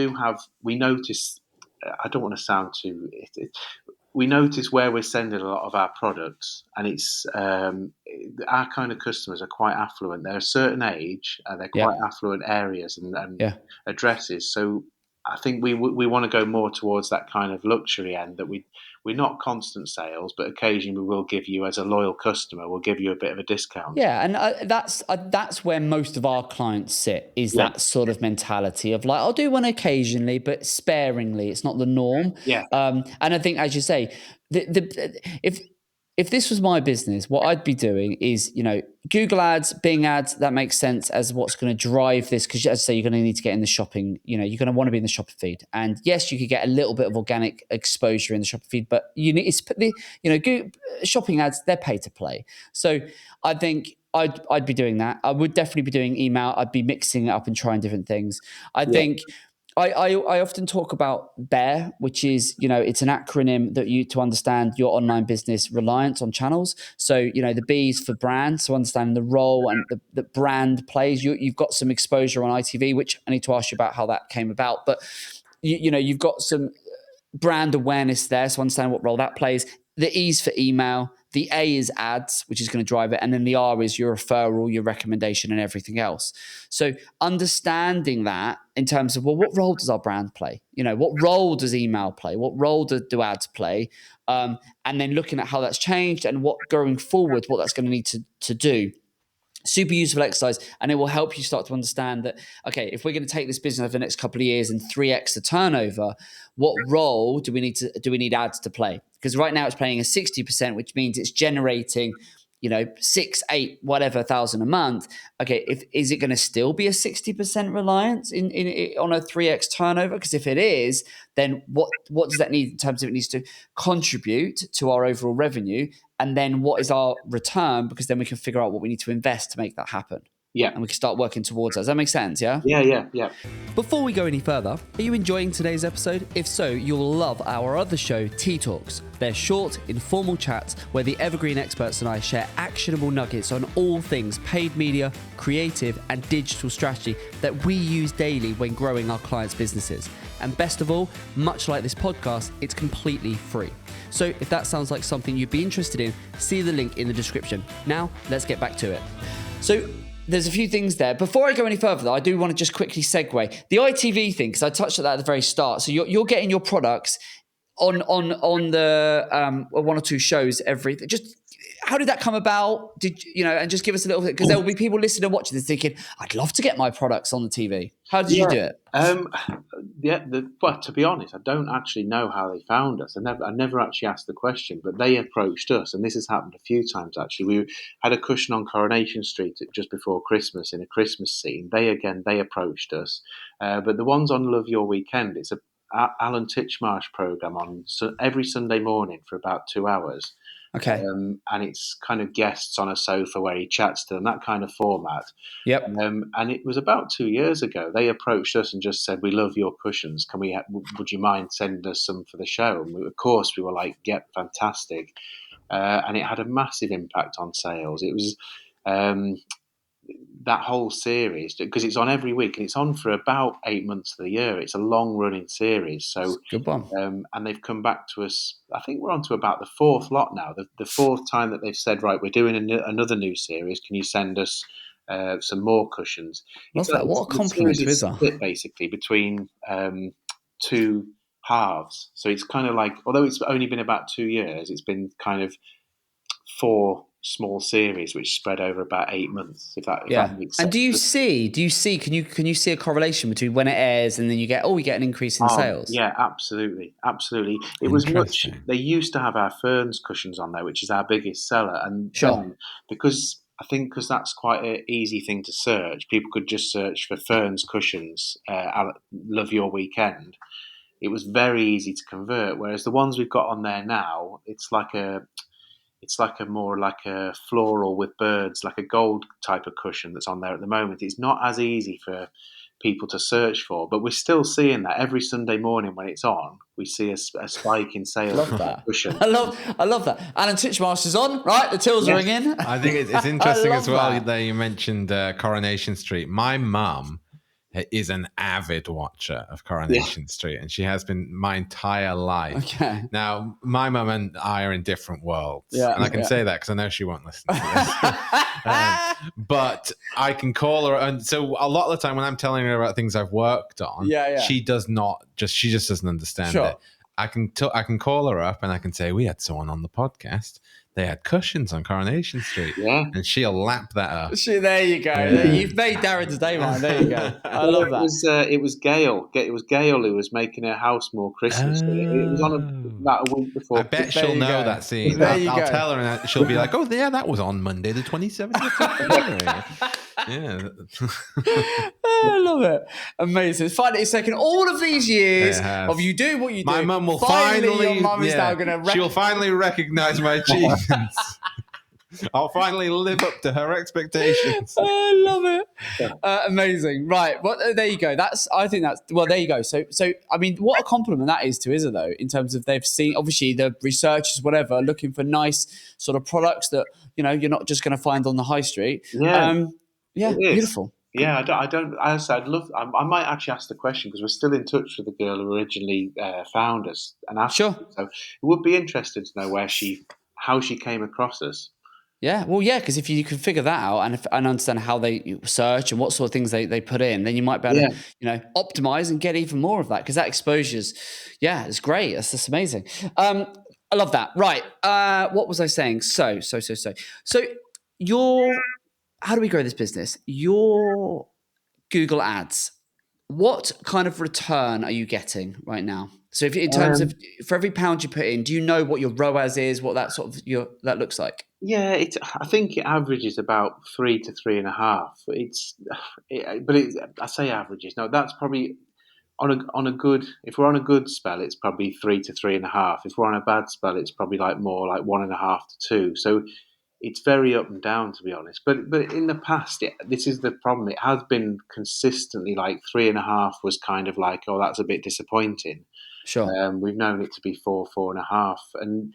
notice. I don't want to sound too. We notice where we're sending a lot of our products, and it's our kind of customers are quite affluent. They're a certain age, and they're Yeah, quite affluent areas and yeah. addresses. So I think we want to go more towards that kind of luxury end. That we're not constant sales, but occasionally we will give you, as a loyal customer, we'll give you a bit of a discount. Yeah, and that's where most of our clients sit, is Yeah, that sort of mentality of like, I'll do one occasionally, but sparingly. It's not the norm. yeah, And I think, as you say, if this was my business, what I'd be doing is, Google ads, Bing ads, that makes sense as what's going to drive this. Because as I say, you're going to need to get in the shopping, you're going to want to be in the shopping feed. And yes, you could get a little bit of organic exposure in the shopping feed, but Google, shopping ads, they're pay to play. So I think I'd be doing that. I would definitely be doing email. I'd be mixing it up and trying different things. I yeah, think I often talk about BEAR, which is, it's an acronym that to understand your online business reliance on channels. So, the B is for brand. So understanding the role and the brand plays. You've got some exposure on ITV, which I need to ask you about how that came about. But, you've got some brand awareness there. So understand what role that plays. The E is for email. The A is ads, which is going to drive it. And then the R is your referral, your recommendation, and everything else. So understanding that in terms of, well, what role does our brand play? What role does email play? What role do ads play? And then looking at how that's changed and what going forward, what that's going to need to do. Super useful exercise, and it will help you start to understand that, okay, if we're going to take this business over the next couple of years and 3x the turnover, what role do we need ads to play? Because right now it's playing a 60%, which means it's generating 6, 8, whatever thousand a month. Okay, is it going to still be a 60% reliance on a 3x turnover? Because if it is, then what does that need in terms of it needs to contribute to our overall revenue? And then what is our return? Because then we can figure out what we need to invest to make that happen. yeah, And we can start working towards that. Does that make sense? Yeah? yeah. Before we go any further, are you enjoying today's episode? If so, you'll love our other show, Tea Talks. They're short, informal chats where the Evergreen experts and I share actionable nuggets on all things paid media, creative, and digital strategy that we use daily when growing our clients' businesses. And best of all, much like this podcast, it's completely free. So if that sounds like something you'd be interested in, see the link in the description. Now, let's get back to it. So there's a few things there. Before I go any further, though, I do want to just quickly segue. The ITV thing, because I touched on that at the very start. So you're getting your products on the one or two shows every. Just how did that come about? And just give us a little bit, because there will be people listening and watching this thinking, I'd love to get my products on the TV. How did you do it? But to be honest, I don't actually know how they found us. I never actually asked the question, but they approached us, and this has happened a few times actually. We had a cushion on Coronation Street just before Christmas in a Christmas scene. They approached us, but the ones on Love Your Weekend, it's a Alan Titchmarsh program on every Sunday morning for about 2 hours. Okay. And it's kind of guests on a sofa where he chats to them, that kind of format. Yep. And it was about 2 years ago. They approached us and just said, "We love your cushions. Would you mind sending us some for the show?" And of course, we were like, "Yep, fantastic." And it had a massive impact on sales. It was um, that whole series, because it's on every week and it's on for about 8 months of the year. It's a long running series. So, Good one. and they've come back to us. I think we're on to about the fourth lot now. The fourth time that they've said, right, we're doing another new series. Can you send us some more cushions? Love that. What a The compliment series to is Isa. split basically between two halves. So it's kind of like, although it's only been about 2 years, it's been kind of four small series which spread over about 8 months. If that makes And sense. can you see a correlation between when it airs and then you get an increase in sales? Yeah, absolutely. It was much. Interesting. They used to have our ferns cushions on there, which is our biggest seller, and Sure. then because that's quite an easy thing to search. People could just search for ferns cushions. Love your weekend. It was very easy to convert. Whereas the ones we've got on there now, more like a floral with birds, like a gold type of cushion that's on there at the moment. It's not as easy for people to search for, but we're still seeing that every Sunday morning when it's on. We see a spike in sales. Love of that. cushion. I love that. Alan Titchmarsh's on, right? The tills are Yes. ringing. I think it's interesting I as love well that. that you mentioned Coronation Street. My mum is an avid watcher of Coronation Street, and she has been my entire life. Okay. Now, my mum and I are in different worlds, Yeah, and I can say that because I know she won't listen to this. But I can call her, and so a lot of the time when I'm telling her about things I've worked on, she does not she just doesn't understand it. I can call her up and I can say, we had someone on the podcast. They had cushions on Coronation Street, and she'll lap that up. There you go. Yeah. You've made Darren's day, man. There you go. I love that. It was Gail. It was Gail who was making her house more Christmassy. It was on about a week before. I bet she'll know that scene. There you I'll go. tell her, and she'll be like, "Oh, yeah, that was on Monday, the 27th of February." Yeah, I love it. Amazing. Finally, it's taken all of these years of you do what you do. My mum will finally your mum is now going to. She'll finally recognise my achievements. I'll finally live up to her expectations. I love it. Amazing. Right. Well, there you go. There you go. So, I mean, what a compliment that is to Isa, though, in terms of they've seen, obviously, the researchers, whatever, looking for nice sort of products that, you're not just going to find on the high street. Yeah, Beautiful. Yeah, I don't. As I said, I might actually ask the question because we're still in touch with the girl who originally found us and asked. Sure. So it would be interesting to know how she came across us. Yeah, well, yeah, because if you can figure that out and understand how they search and what sort of things they put in, then you might be able to, optimize and get even more of that because that exposure's, it's great. That's amazing. I love that. Right. What was I saying? So how do we grow this business? Your Google Ads, what kind of return are you getting right now? So if in terms of for every pound you put in, do you know what your ROAS is, what that sort of that looks like? Yeah, I think it averages about 3 to 3.5. I say averages. No, that's probably on a good. If we're on a good spell, it's probably 3 to 3.5. If we're on a bad spell, it's probably more like 1.5 to 2. So it's very up and down, to be honest. But in the past, this is the problem. It has been consistently like 3.5 was kind of like, oh, that's a bit disappointing. Sure. We've known it to be 4.5, and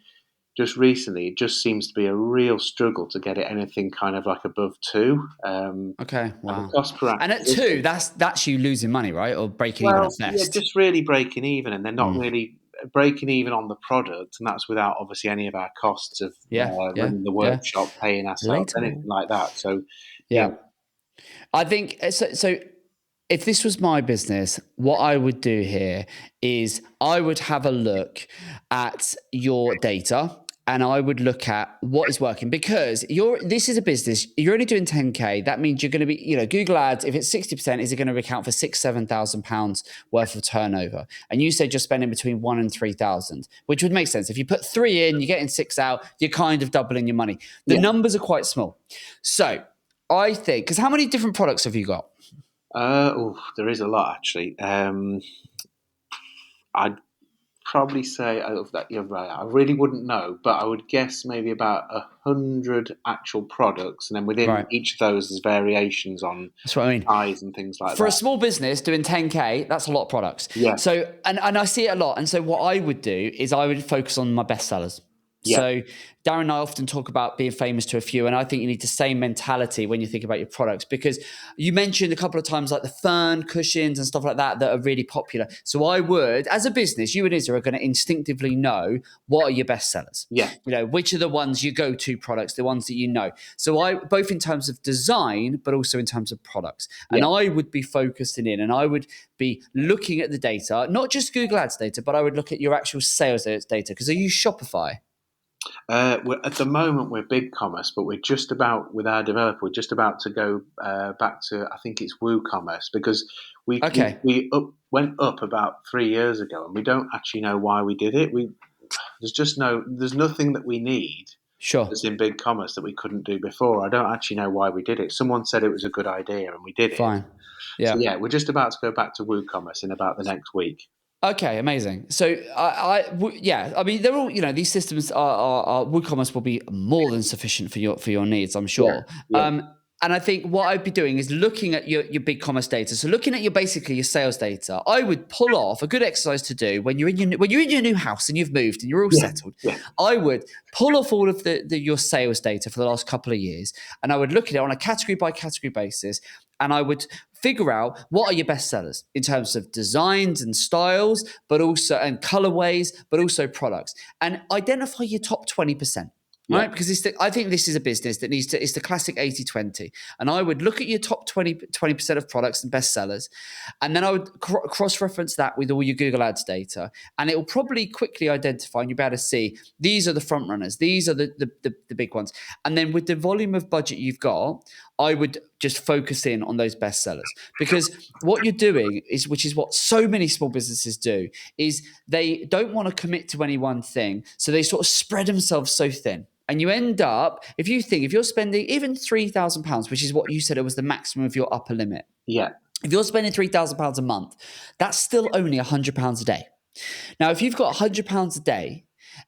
just recently, it just seems to be a real struggle to get it anything kind of like above 2. Okay, wow. And the cost per and at 2, that's you losing money, right, or breaking even at best? Yeah, just really breaking even, and they're not really breaking even on the product, and that's without obviously any of our costs of running the workshop, paying ourselves, anything like that. So, yeah. I think so. If this was my business, what I would do here is I would have a look at your data and I would look at what is working because this is a business. You're only doing 10K. That means you're going to be, Google Ads. If it's 60%, is it going to account for £6,000-7,000 worth of turnover? And you said you're spending between 1,000 and 3,000, which would make sense. If you put 3 in, you're getting 6 out. You're kind of doubling your money. The numbers are quite small. So I think because how many different products have you got? There is a lot actually. probably say that you're right. I really wouldn't know, but I would guess maybe about 100 actual products, and then within Right. each of those, there's variations on That's what I mean. size and things like For a that. small business doing 10K, that's a lot of products. Yeah. So, and I see it a lot. And so what I would do is I would focus on my best sellers. Yeah. So Darren and I often talk about being famous to a few, and I think you need the same mentality when you think about your products, because you mentioned a couple of times like the fern cushions and stuff like that are really popular. So I would, as a business, you and Isa are going to instinctively know what are your best sellers. Yeah. You know, which are the ones you go to products, the ones that you know. So I, both in terms of design, but also in terms of products. And Yeah. I would be focusing in, and I would be looking at the data, not just Google Ads data, but I would look at your actual sales data, because I use Shopify. At the moment, we're BigCommerce, but we're just about, with our developer, we're just about to go back to, I think it's WooCommerce, because we went up about 3 years ago, and we don't actually know why we did it. There's nothing that we need Sure. that's in BigCommerce that we couldn't do before. I don't actually know why we did it. Someone said it was a good idea, and we did it. Fine. Yeah. So yeah, we're just about to go back to WooCommerce in about the next week. Okay, amazing. So, yeah, I mean, they're all, you know, these systems are WooCommerce will be more than sufficient for your needs, I'm sure. Yeah. And I think what I'd be doing is looking at your big commerce data. So looking at basically your sales data, I would pull off a good exercise to do when you're in your new house and you've moved and you're all settled. Yeah. I would pull off all of your sales data for the last couple of years, and I would look at it on a category by category basis, and I would figure out what are your best sellers in terms of designs and styles, but also and colorways, but also products, and identify your top 20%. Yeah. Right? Because I think this is a business that it's the classic 80-20. And I would look at your top 20% of products and bestsellers. And then I would cross-reference that with all your Google Ads data. And it will probably quickly identify, and you'll be able to see, these are the front runners. These are the big ones. And then with the volume of budget you've got, I would just focus in on those bestsellers. Because what you're doing is, which is what so many small businesses do, is they don't want to commit to any one thing. So they sort of spread themselves so thin. And you end up, if you're spending even £3,000, which is what you said it was the maximum of your upper limit. Yeah. If you're spending £3,000 a month, that's still only £100 a day. Now, if you've got £100 a day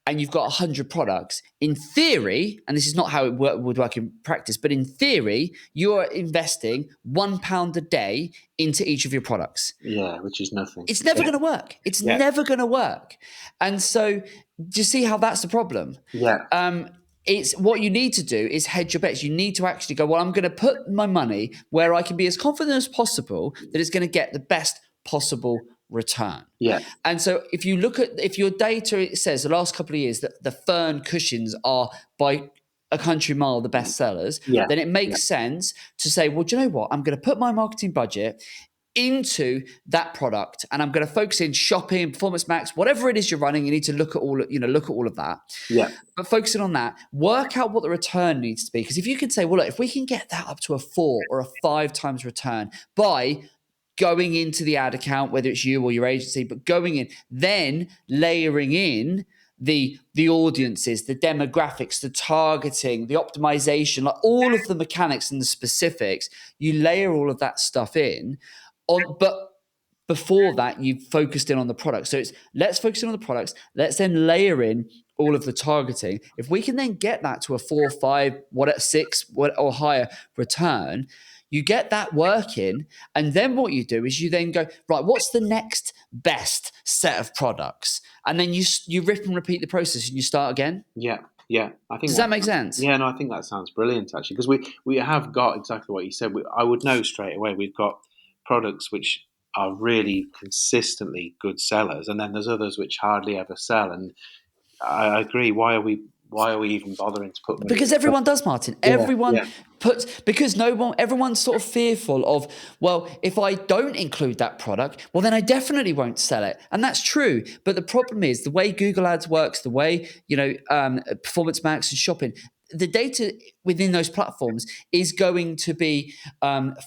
and you've got 100 products, in theory, and this is not how it would work in practice, but in theory, you are investing £1 a day into each of your products. Yeah, which is nothing. It's never going to work. It's never going to work. And so, do you see how that's the problem? Yeah. It's what you need to do is hedge your bets. You need to actually go, well, I'm going to put my money where I can be as confident as possible that it's going to get the best possible return. Yeah. And so if your data, it says the last couple of years that the fern cushions are by a country mile the best sellers, then it makes sense to say, well, do you know what? I'm going to put my marketing budget into that product, and I'm going to focus in shopping, Performance Max, whatever it is you're running. You need to look at all of that. Yeah. But focusing on that, work out what the return needs to be. Because if you can say, well, look, if we can get that up to a 4 or a 5 times return by going into the ad account, whether it's you or your agency, but going in, then layering in the audiences, the demographics, the targeting, the optimization, like all of the mechanics and the specifics, you layer all of that stuff in. But before that, you've focused in on the product. So let's focus in on the products. Let's then layer in all of the targeting. If we can then get that to a 4, 5, 6, or higher return, you get that working. And then what you do is you then go, right, what's the next best set of products? And then you rip and repeat the process and you start again. Yeah. Yeah, I think. Does that make sense? Yeah, no, I think that sounds brilliant actually, because we have got exactly what you said. I would know straight away. We've got products which are really consistently good sellers, and then there's others which hardly ever sell. And I agree. Why are we even bothering to put? Because everyone does, Martin. Everyone puts, because everyone's sort of fearful of, well, if I don't include that product, well, then I definitely won't sell it. And that's true. But the problem is the way Google Ads works, the way, Performance Max and shopping, the data within those platforms is going to be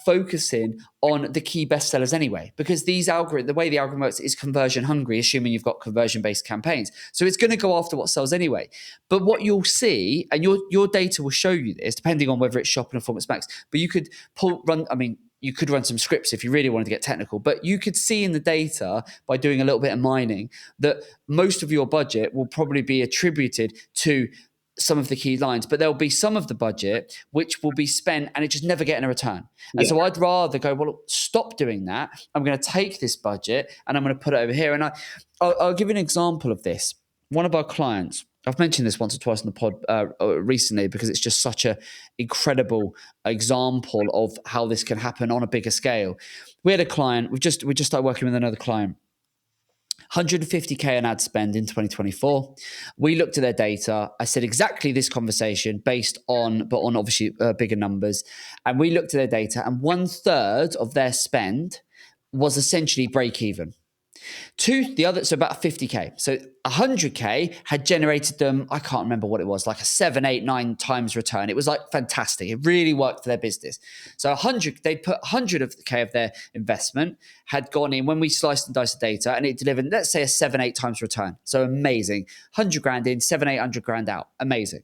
focusing on the key bestsellers anyway, because the way the algorithm works is conversion hungry, assuming you've got conversion-based campaigns. So it's going to go after what sells anyway. But what you'll see, and your data will show you this, depending on whether it's shopping or Performance Max, but you could you could run some scripts if you really wanted to get technical, but you could see in the data by doing a little bit of mining that most of your budget will probably be attributed to some of the key lines, but there'll be some of the budget which will be spent and it just never getting a return. And so I'd rather go, well, stop doing that. I'm going to take this budget and I'm going to put it over here. And I'll give you an example of this. One of our clients, I've mentioned this once or twice in the pod recently because it's just such an incredible example of how this can happen on a bigger scale. We had a client, we just started working with another client, 150K on ad spend in 2024. We looked at their data. I said exactly this conversation but on obviously bigger numbers. And we looked at their data and 1/3 of their spend was essentially break even. So about 50K. So 100K had generated them, I can't remember what it was, like a 7, 8, 9 times return. It was like fantastic. It really worked for their business. So they put 100K of their investment had gone in when we sliced and diced the data and it delivered, let's say a 7, 8 times return. So amazing. 100 grand in, 7, 800 grand out. Amazing.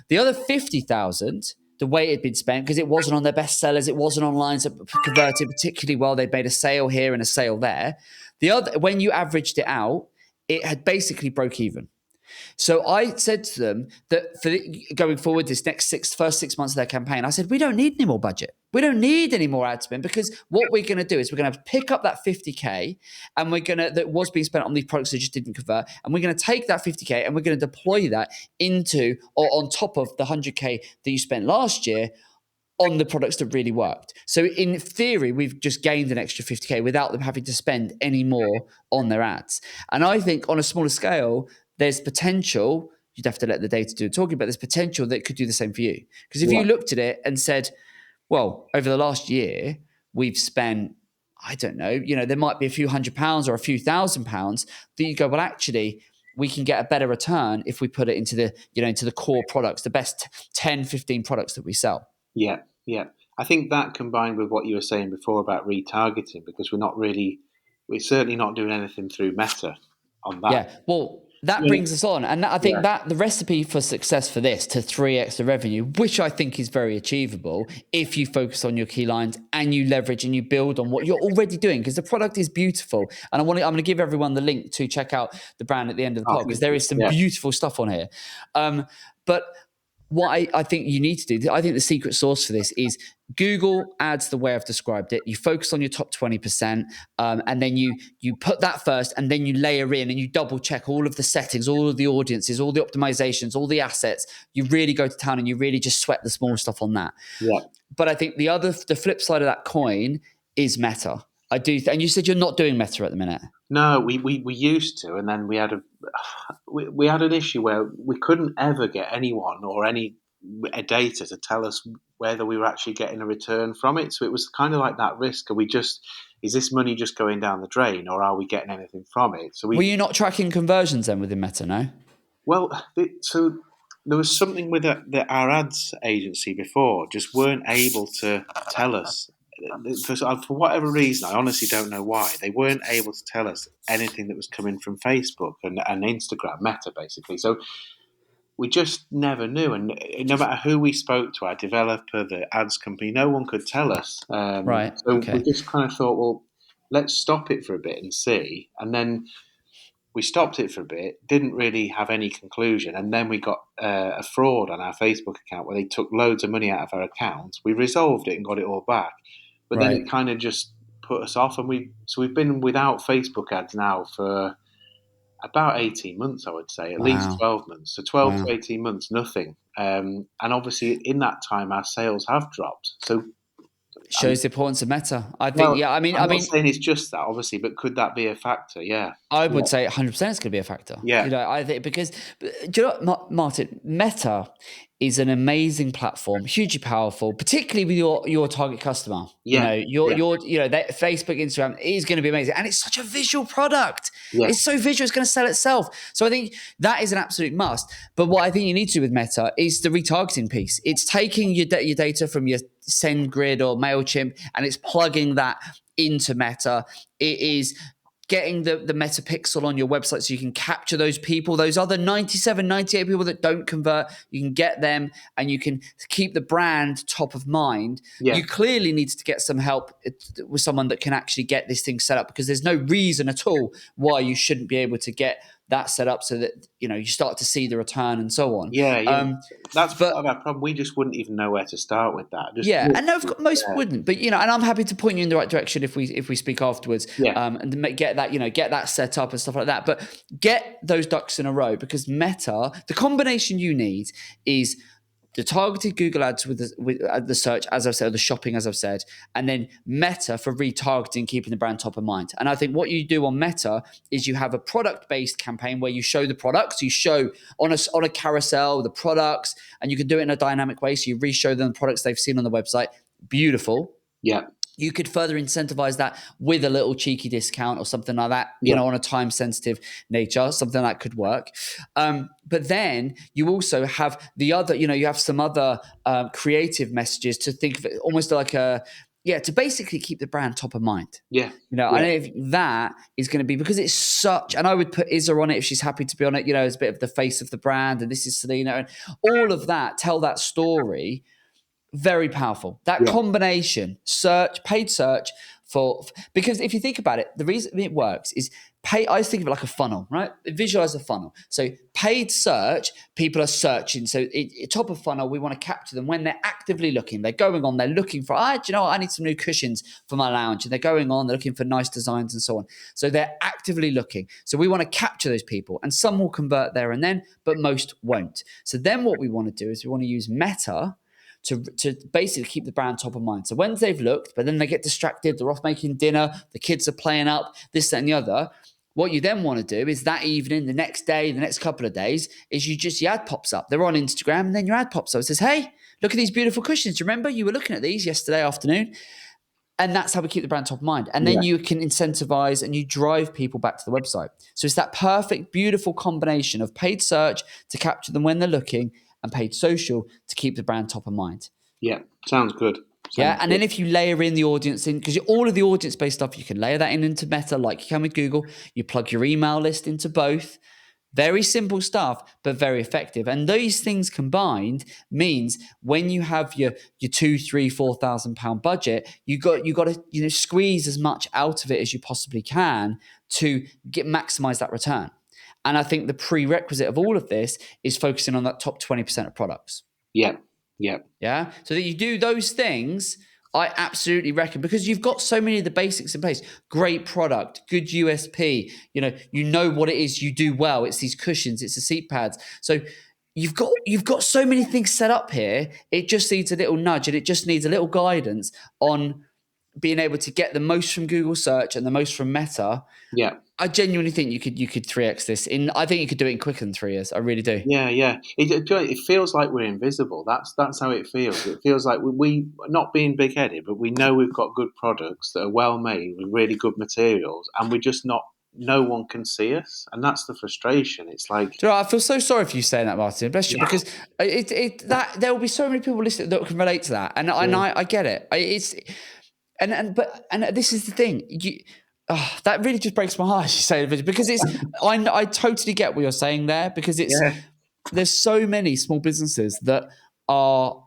The other 50,000, the way it had been spent, because it wasn't on their bestsellers, it wasn't on lines that converted particularly well. They made a sale here and a sale there. When you averaged it out, it had basically broke even. So I said to them that for going forward, this first 6 months of their campaign, I said, we don't need any more budget. We don't need any more ad spend because what we're going to do is we're going to pick up that 50K and that was being spent on these products that just didn't convert. And we're going to take that 50K and we're going to deploy that into or on top of the 100K that you spent last year on the products that really worked. So in theory, we've just gained an extra 50K without them having to spend any more on their ads. And I think on a smaller scale, there's potential, you'd have to let the data do the talking, but there's potential that it could do the same for you. Because if you looked at it and said, well, over the last year, we've spent, I don't know, there might be a few £100 or a few £1,000 that you go, well, actually, we can get a better return if we put it into the core products, the best 10, 15 products that we sell. Yeah. I think that combined with what you were saying before about retargeting, because we're certainly not doing anything through Meta on that. Yeah, well, that brings us on. And I think that the recipe for success for this to 3x the revenue, which I think is very achievable if you focus on your key lines and you leverage and you build on what you're already doing, because the product is beautiful. And I'm going to give everyone the link to check out the brand at the end of the pod, because there is some beautiful stuff on here. But what I think you need to do, I think the secret sauce for this is Google Ads, the way I've described it. You focus on your top 20%, and then you put that first, and then you layer in and you double check all of the settings, all of the audiences, all the optimizations, all the assets. You really go to town and you really just sweat the small stuff on that. Yeah. But I think the flip side of that coin is Meta. I do, and you said you're not doing Meta at the minute. No, we used to, and then we had an issue where we couldn't ever get anyone or any data to tell us whether we were actually getting a return from it. So it was kind of like that risk. Is this money just going down the drain, or are we getting anything from it? So were you not tracking conversions then within Meta? No. Well, so there was something with our ads agency before just weren't able to tell us. For whatever reason, I honestly don't know why, they weren't able to tell us anything that was coming from Facebook and Instagram, Meta, basically. So we just never knew. And no matter who we spoke to, our developer, the ads company, no one could tell us. Right. So we just kind of thought, well, let's stop it for a bit and see. And then we stopped it for a bit, didn't really have any conclusion, and then we got a fraud on our Facebook account where they took loads of money out of our account. We resolved it and got it all back. But then it kind of just put us off, and we've been without Facebook ads now for about 18 months, I would say, at least 12 months. So 12 to 18 months, nothing. And obviously, in that time, our sales have dropped. So shows the importance of Meta. I think, I'm not saying it's just that, obviously, but could that be a factor? Yeah. I would say 100% it's going to be a factor. Yeah. I think because, do you know what, Martyn, Meta is an amazing platform, hugely powerful, particularly with your target customer. Yeah. That Facebook, Instagram is going to be amazing. And it's such a visual product. Yeah. It's so visual, it's going to sell itself. So I think that is an absolute must. But what I think you need to do with Meta is the retargeting piece. It's taking your data from your SendGrid or MailChimp, and it's plugging that into Meta. It is getting the meta pixel on your website so you can capture those people, those other 97, 98 people that don't convert, you can get them and you can keep the brand top of mind. Yeah. You clearly need to get some help with someone that can actually get this thing set up, because there's no reason at all why you shouldn't be able to get that set up so that, you know, you start to see the return and so on. Yeah. That's part of our problem. We just wouldn't even know where to start with that. And no, most wouldn't, but you know, and I'm happy to point you in the right direction if we speak afterwards, and get that set up and stuff like that. But get those ducks in a row, because Meta, the combination you need is the targeted Google ads with the search, as I've said, or the shopping, as I've said, and then Meta for retargeting, keeping the brand top of mind. And I think what you do on Meta is you have a product-based campaign where you show the products, you show on a carousel the products, and you can do it in a dynamic way. So you re-show them the products they've seen on the website. Beautiful. Yeah. You could further incentivize that with a little cheeky discount or something like that, you know, on a time sensitive nature, something that could work. But then you also have the other, you know, you have some other creative messages to think of it almost like to basically keep the brand top of mind. Yeah. You know, I know if that is going to be, because it's such, and I would put Isa on it if she's happy to be on it, you know, as a bit of the face of the brand, and this is Selina, and all of that, tell that story. Very powerful. That combination, paid search because if you think about it, the reason it works is I think of it like a funnel, right? Visualize a funnel. So paid search, people are searching. So top of funnel, we want to capture them when they're actively looking. They're going on, they're looking for, do you know what? I need some new cushions for my lounge. And they're going on, they're looking for nice designs and so on. So they're actively looking. So we want to capture those people, and some will convert there and then, but most won't. So then what we want to do is we want to use Meta to basically keep the brand top of mind. So when they've looked, but then they get distracted, they're off making dinner, the kids are playing up, this, that, and the other. What you then want to do is that evening, the next day, the next couple of days, is your ad pops up. They're on Instagram, and then your ad pops up. It says, hey, look at these beautiful cushions. Remember, you were looking at these yesterday afternoon. And that's how we keep the brand top of mind. And then you can incentivize and you drive people back to the website. So it's that perfect, beautiful combination of paid search to capture them when they're looking, and paid social to keep the brand top of mind. Yeah, sounds good. And then if you layer in the audience in, because all of the audience-based stuff, you can layer that into Meta like you can with Google. You plug your email list into both. Very simple stuff, but very effective. And those things combined means when you have your £2,000, £3,000, £4,000 budget, you got to squeeze as much out of it as you possibly can to maximize that return. And I think the prerequisite of all of this is focusing on that top 20% of products. Yeah. So that you do those things, I absolutely reckon, because you've got so many of the basics in place. Great product, good USP. You know what it is you do well. It's these cushions, it's the seat pads. So you've got so many things set up here. It just needs a little nudge, and it just needs a little guidance on being able to get the most from Google search and the most from Meta. Yeah. I genuinely think you could 3x this I think you could do it in quicker than 3 years. I really do. Yeah. It feels like we're invisible. That's how it feels. It feels like we not being big headed, but we know we've got good products that are well made with really good materials, and we're just not. No one can see us, and that's the frustration. It's like, do you know, I feel so sorry for you saying that, Martyn. Bless you, because that there will be so many people listening that can relate to that, and I get it. But this is the thing. That really just breaks my heart, as you say, because it's. I totally get what you're saying there, because there's so many small businesses that are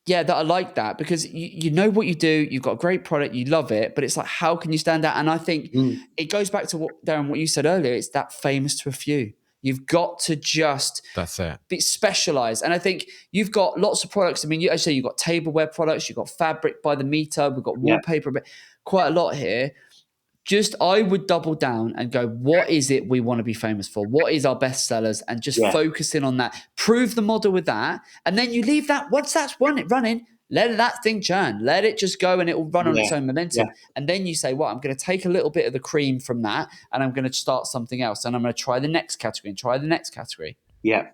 like that, because you know what you do, you've got a great product, you love it, but it's like, how can you stand out? And I think it goes back to what you said earlier. It's that famous to a few. You've got to just be specialized. And I think you've got lots of products. I mean, I say you've got tableware products, you've got fabric by the meter, we've got wallpaper, but quite a lot here. I would double down and go, what is it we want to be famous for? What is our best sellers? And just focus in on that. Prove the model with that. And then you leave that. Once that's running, let that thing churn. Let it just go, and it will run on its own momentum. Yeah. And then you say, I'm going to take a little bit of the cream from that, and I'm going to start something else. And I'm going to try the next category and try the next category. Yeah.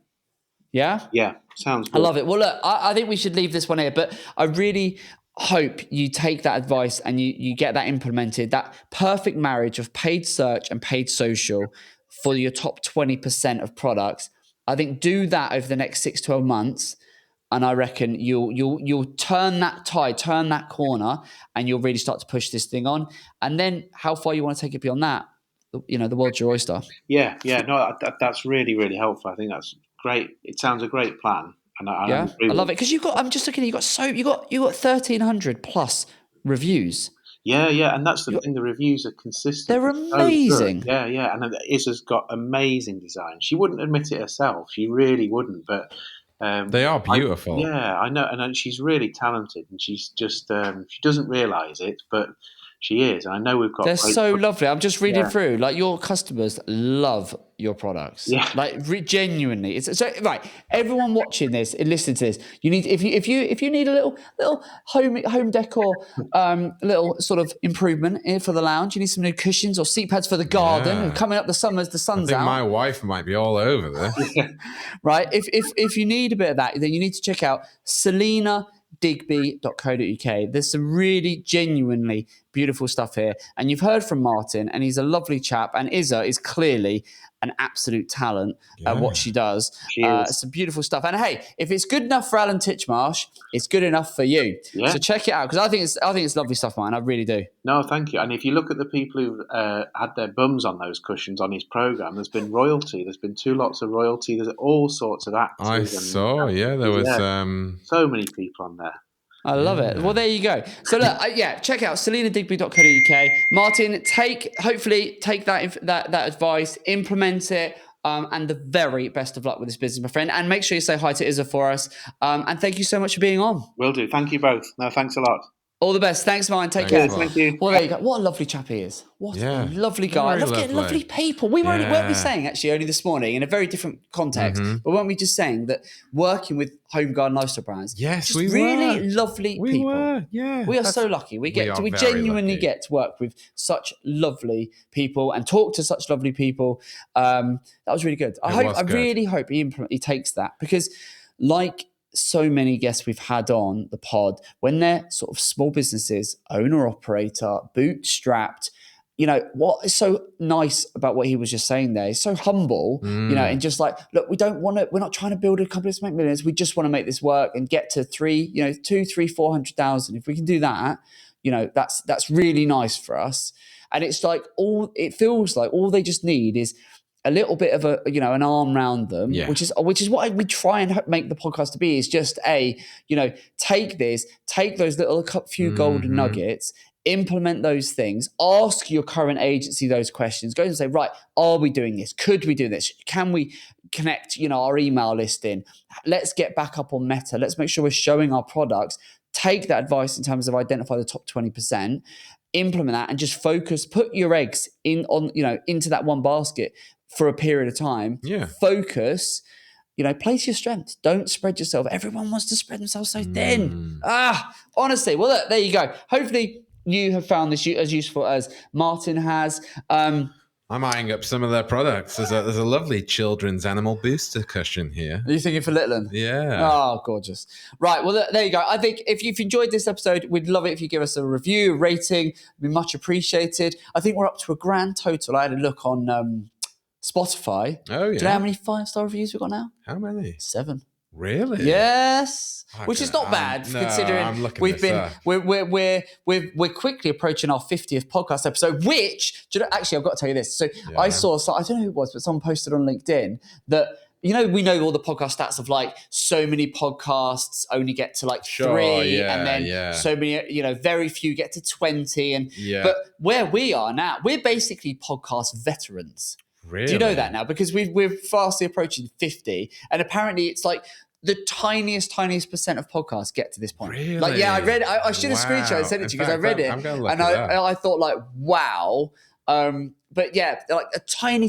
Yeah? Yeah. Sounds good. I love it. Well, look, I think we should leave this one here, but I really hope you take that advice and you get that implemented, that perfect marriage of paid search and paid social for your top 20% of products. I think do that over the next 6-12 months. And I reckon you'll turn that tide, turn that corner, and you'll really start to push this thing on. And then how far you want to take it beyond that, the world's your oyster. Yeah, no, that's really, really helpful. I think that's great. It sounds a great plan, and I agree I love with it because you've got. I'm just looking. You got 1,300 plus reviews. Yeah, and that's the thing. The reviews are consistent. They're So good. amazing. Yeah, and Isa's got amazing design. She wouldn't admit it herself. She really wouldn't, but They are beautiful. I know, and she's really talented, and she's just she doesn't realise it, but she is. And I know we've got. They're great so lovely. I'm just reading Yeah. through. Like your customers love your products. Yeah. Like genuinely. It's so right. Everyone watching this and listening to this, you need if you need a little home decor, little sort of improvement here for the lounge. You need some new cushions or seat pads for the garden. Yeah. And coming up the summers, the I sun's think out. my wife might be all over this. Right. If you need a bit of that, then you need to check out celinadigby.co.uk. There's some really genuinely beautiful stuff here. And you've heard from Martyn, and he's a lovely chap. And Isa is clearly an absolute talent at what she does. She is. Some beautiful stuff. And hey, if it's good enough for Alan Titchmarsh, it's good enough for you. Yeah. So check it out, because I think it's lovely stuff, man. I really do. No, thank you. And if you look at the people who've had their bums on those cushions on his programme, there's been royalty. There's been 2 lots of royalty. There's all sorts of actors. I saw, there was... so many people on there. I love it. Well, there you go. So look, check out celinadigby.co.uk. Martyn, hopefully take that advice, implement it, and the very best of luck with this business, my friend. And make sure you say hi to Isa for us. And thank you so much for being on. Will do. Thank you both. No, thanks a lot. All the best. Thanks, Martyn. Take Thanks care. a lot. Thank you. Well, there you go. What a lovely chap he is. What a lovely guy. I Very love getting lovely. lovely people. Weren't we Yeah. saying, actually, only this morning in a very different context, but weren't we just saying that working with home garden lifestyle brands, Yes, just we really were. lovely We people. were, yeah. We are so lucky. We are very genuinely lucky. get to work with such lovely people and talk to such lovely people. That was really good. I really hope he takes that, because like so many guests we've had on the pod, when they're sort of small businesses, owner operator, bootstrapped, what is so nice about what he was just saying there? He's so humble, and just like, look, we're not trying to build a company to make millions. We just want to make this work and get to 400,000. If we can do that, that's really nice for us. And it's like it feels like all they just need is a little bit of an arm around them, which is what we try and make the podcast to be, is just take those little few golden nuggets, implement those things, ask your current agency those questions, go and say, right, are we doing this? Could we do this? Can we connect, our email listing? Let's get back up on Meta. Let's make sure we're showing our products. Take that advice in terms of identify the top 20%, implement that, and just focus, put your eggs into that one basket for a period of time. Focus, place your strengths. Don't spread yourself. Everyone wants to spread themselves so thin. Honestly. Well, look, there you go. Hopefully you have found this as useful as Martyn has. I'm eyeing up some of their products. There's a lovely children's animal booster cushion here. Are you thinking for Litland? Yeah. Oh, gorgeous. Right. Well, there you go. I think if you've enjoyed this episode, we'd love it if you give us a review, a rating. It'd be much appreciated. I think we're up to a grand total. I had a look on Spotify. Oh, yeah. Do you know how many 5-star reviews we've got now? How many? 7. Really? Yes. Okay. Which is not bad, considering I'm looking we've this been up. we're quickly approaching our 50th podcast episode. Which, actually, I've got to tell you this. So I saw, I don't know who it was, but someone posted on LinkedIn that, we know all the podcast stats of like so many podcasts only get to like 3, and then so many, very few get to 20, but where we are now, we're basically podcast veterans. Really? Do you know that now? Because we're fastly approaching 50, and apparently it's like the tiniest percent of podcasts get to this point. Really? Like, I read. I should have screenshot and sent it to you because I read it, I'm gonna look and it up. I thought like, wow. But yeah, like a tiny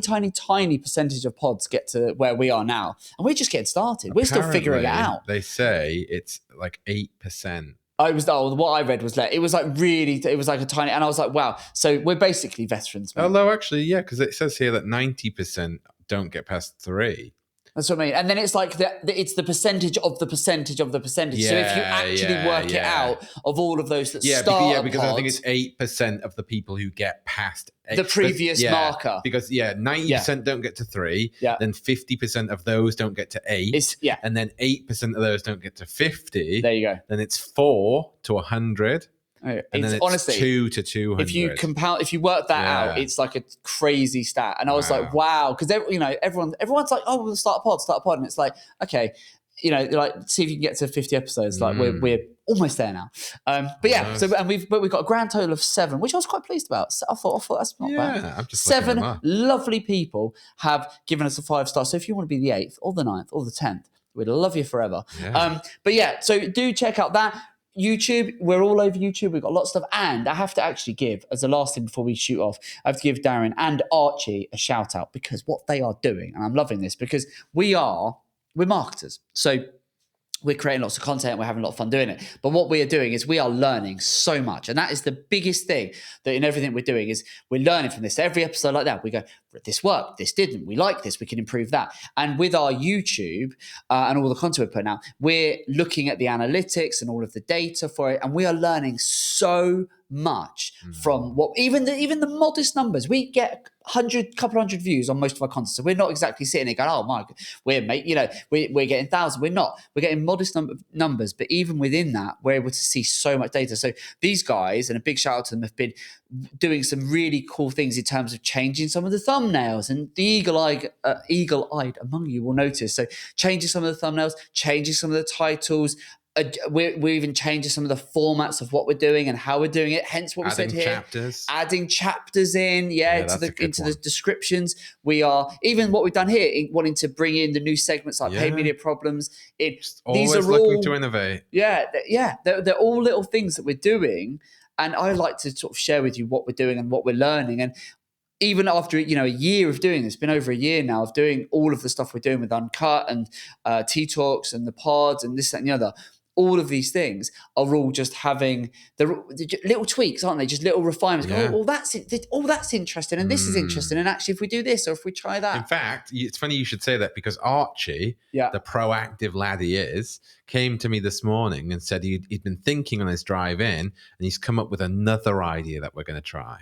percentage of pods get to where we are now, and we're just getting started. We're still figuring it out. They say it's like 8%. What I read was like, it was like a tiny, and I was like, wow. So we're basically veterans, man. Although actually, because it says here that 90% don't get past 3. That's what I mean. And then it's like it's the percentage of the percentage of the percentage. So if you actually work it out of all of those that start because I think it's 8% of the people who get past the previous marker. Because 90% don't get to 3. Yeah. Then 50% of those don't get to 8. And then 8% of those don't get to 50. There you go. Then it's 4 to 100. And then it's honestly 2 to 200. If you work that out, it's like a crazy stat. And I was like, wow, because everyone's like, oh, we'll start a pod, and it's like, okay, like see if you can get to 50 episodes. Like we're almost there now. But yeah, we've got a grand total of 7, which I was quite pleased about. So I thought that's not bad. I'm just 7 lovely people have given us a 5-star. So if you want to be the 8th or the 9th or the 10th, we'd love you forever. But yeah, so do check out that. YouTube, we're all over YouTube. We've got lots of stuff. And I have to actually give, as the last thing before we shoot off, I have to give Darren and Archie a shout out, because what they are doing, and I'm loving this, because we're marketers. So we're creating lots of content. We're having a lot of fun doing it. But what we are doing is we are learning so much. And that is the biggest thing that in everything we're doing is we're learning from this. Every episode like that, we go, this worked, this didn't. We like this, we can improve that. And with our YouTube and all the content we're putting out, we're looking at the analytics and all of the data for it. And we are learning so much from what even the modest numbers. We get couple hundred views on most of our content, so we're not exactly sitting there going, oh my God, we're getting thousands. We're not. We're getting modest numbers, but even within that, we're able to see so much data. So these guys, and a big shout out to them, have been doing some really cool things in terms of changing some of the thumbnails, and the eagle-eyed among you will notice. So changing some of the thumbnails, changing some of the titles. We're even changing some of the formats of what we're doing and how we're doing it. Hence what we said here. Adding chapters in, into the descriptions. We are, even what we've done here, wanting to bring in the new segments like paid media problems. These are looking all to innovate. They're all little things that we're doing. And I like to sort of share with you what we're doing and what we're learning. And even after a year of doing this, been over a year now of doing all of the stuff we're doing with Uncut and Tea Talks and the pods and this, that, and the other. All of these things are all just having the little tweaks, aren't they? Just little refinements. Yeah. That's interesting, and this is interesting. And actually, if we do this or if we try that, in fact, it's funny you should say that, because Archie, the proactive lad he is, came to me this morning and said he'd been thinking on his drive in, and he's come up with another idea that we're going to try.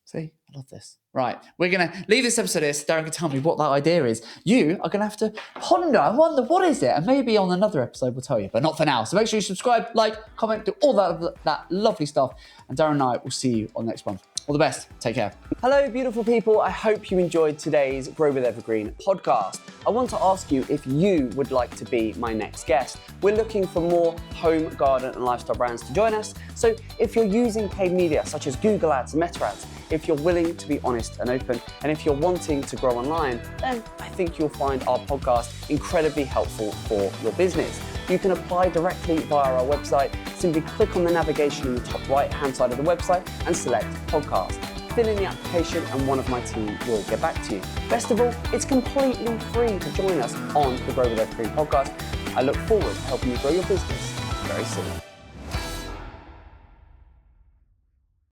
See, I love this. Right, we're going to leave this episode here so Darren can tell me what that idea is. You are going to have to ponder and wonder, what is it? And maybe on another episode we'll tell you, but not for now. So make sure you subscribe, like, comment, do all that lovely stuff. And Darren and I will see you on the next one. All the best. Take care. Hello, beautiful people. I hope you enjoyed today's Grow with Evergreen podcast. I want to ask you if you would like to be my next guest. We're looking for more home, garden and lifestyle brands to join us. So if you're using paid media such as Google Ads and Meta Ads, if you're willing to be honest and open, and if you're wanting to grow online, then I think you'll find our podcast incredibly helpful for your business. You can apply directly via our website. Simply click on the navigation in the top right-hand side of the website and select podcast. Fill in the application and one of my team will get back to you. Best of all, it's completely free to join us on the Grow with Evergreen podcast. I look forward to helping you grow your business very soon.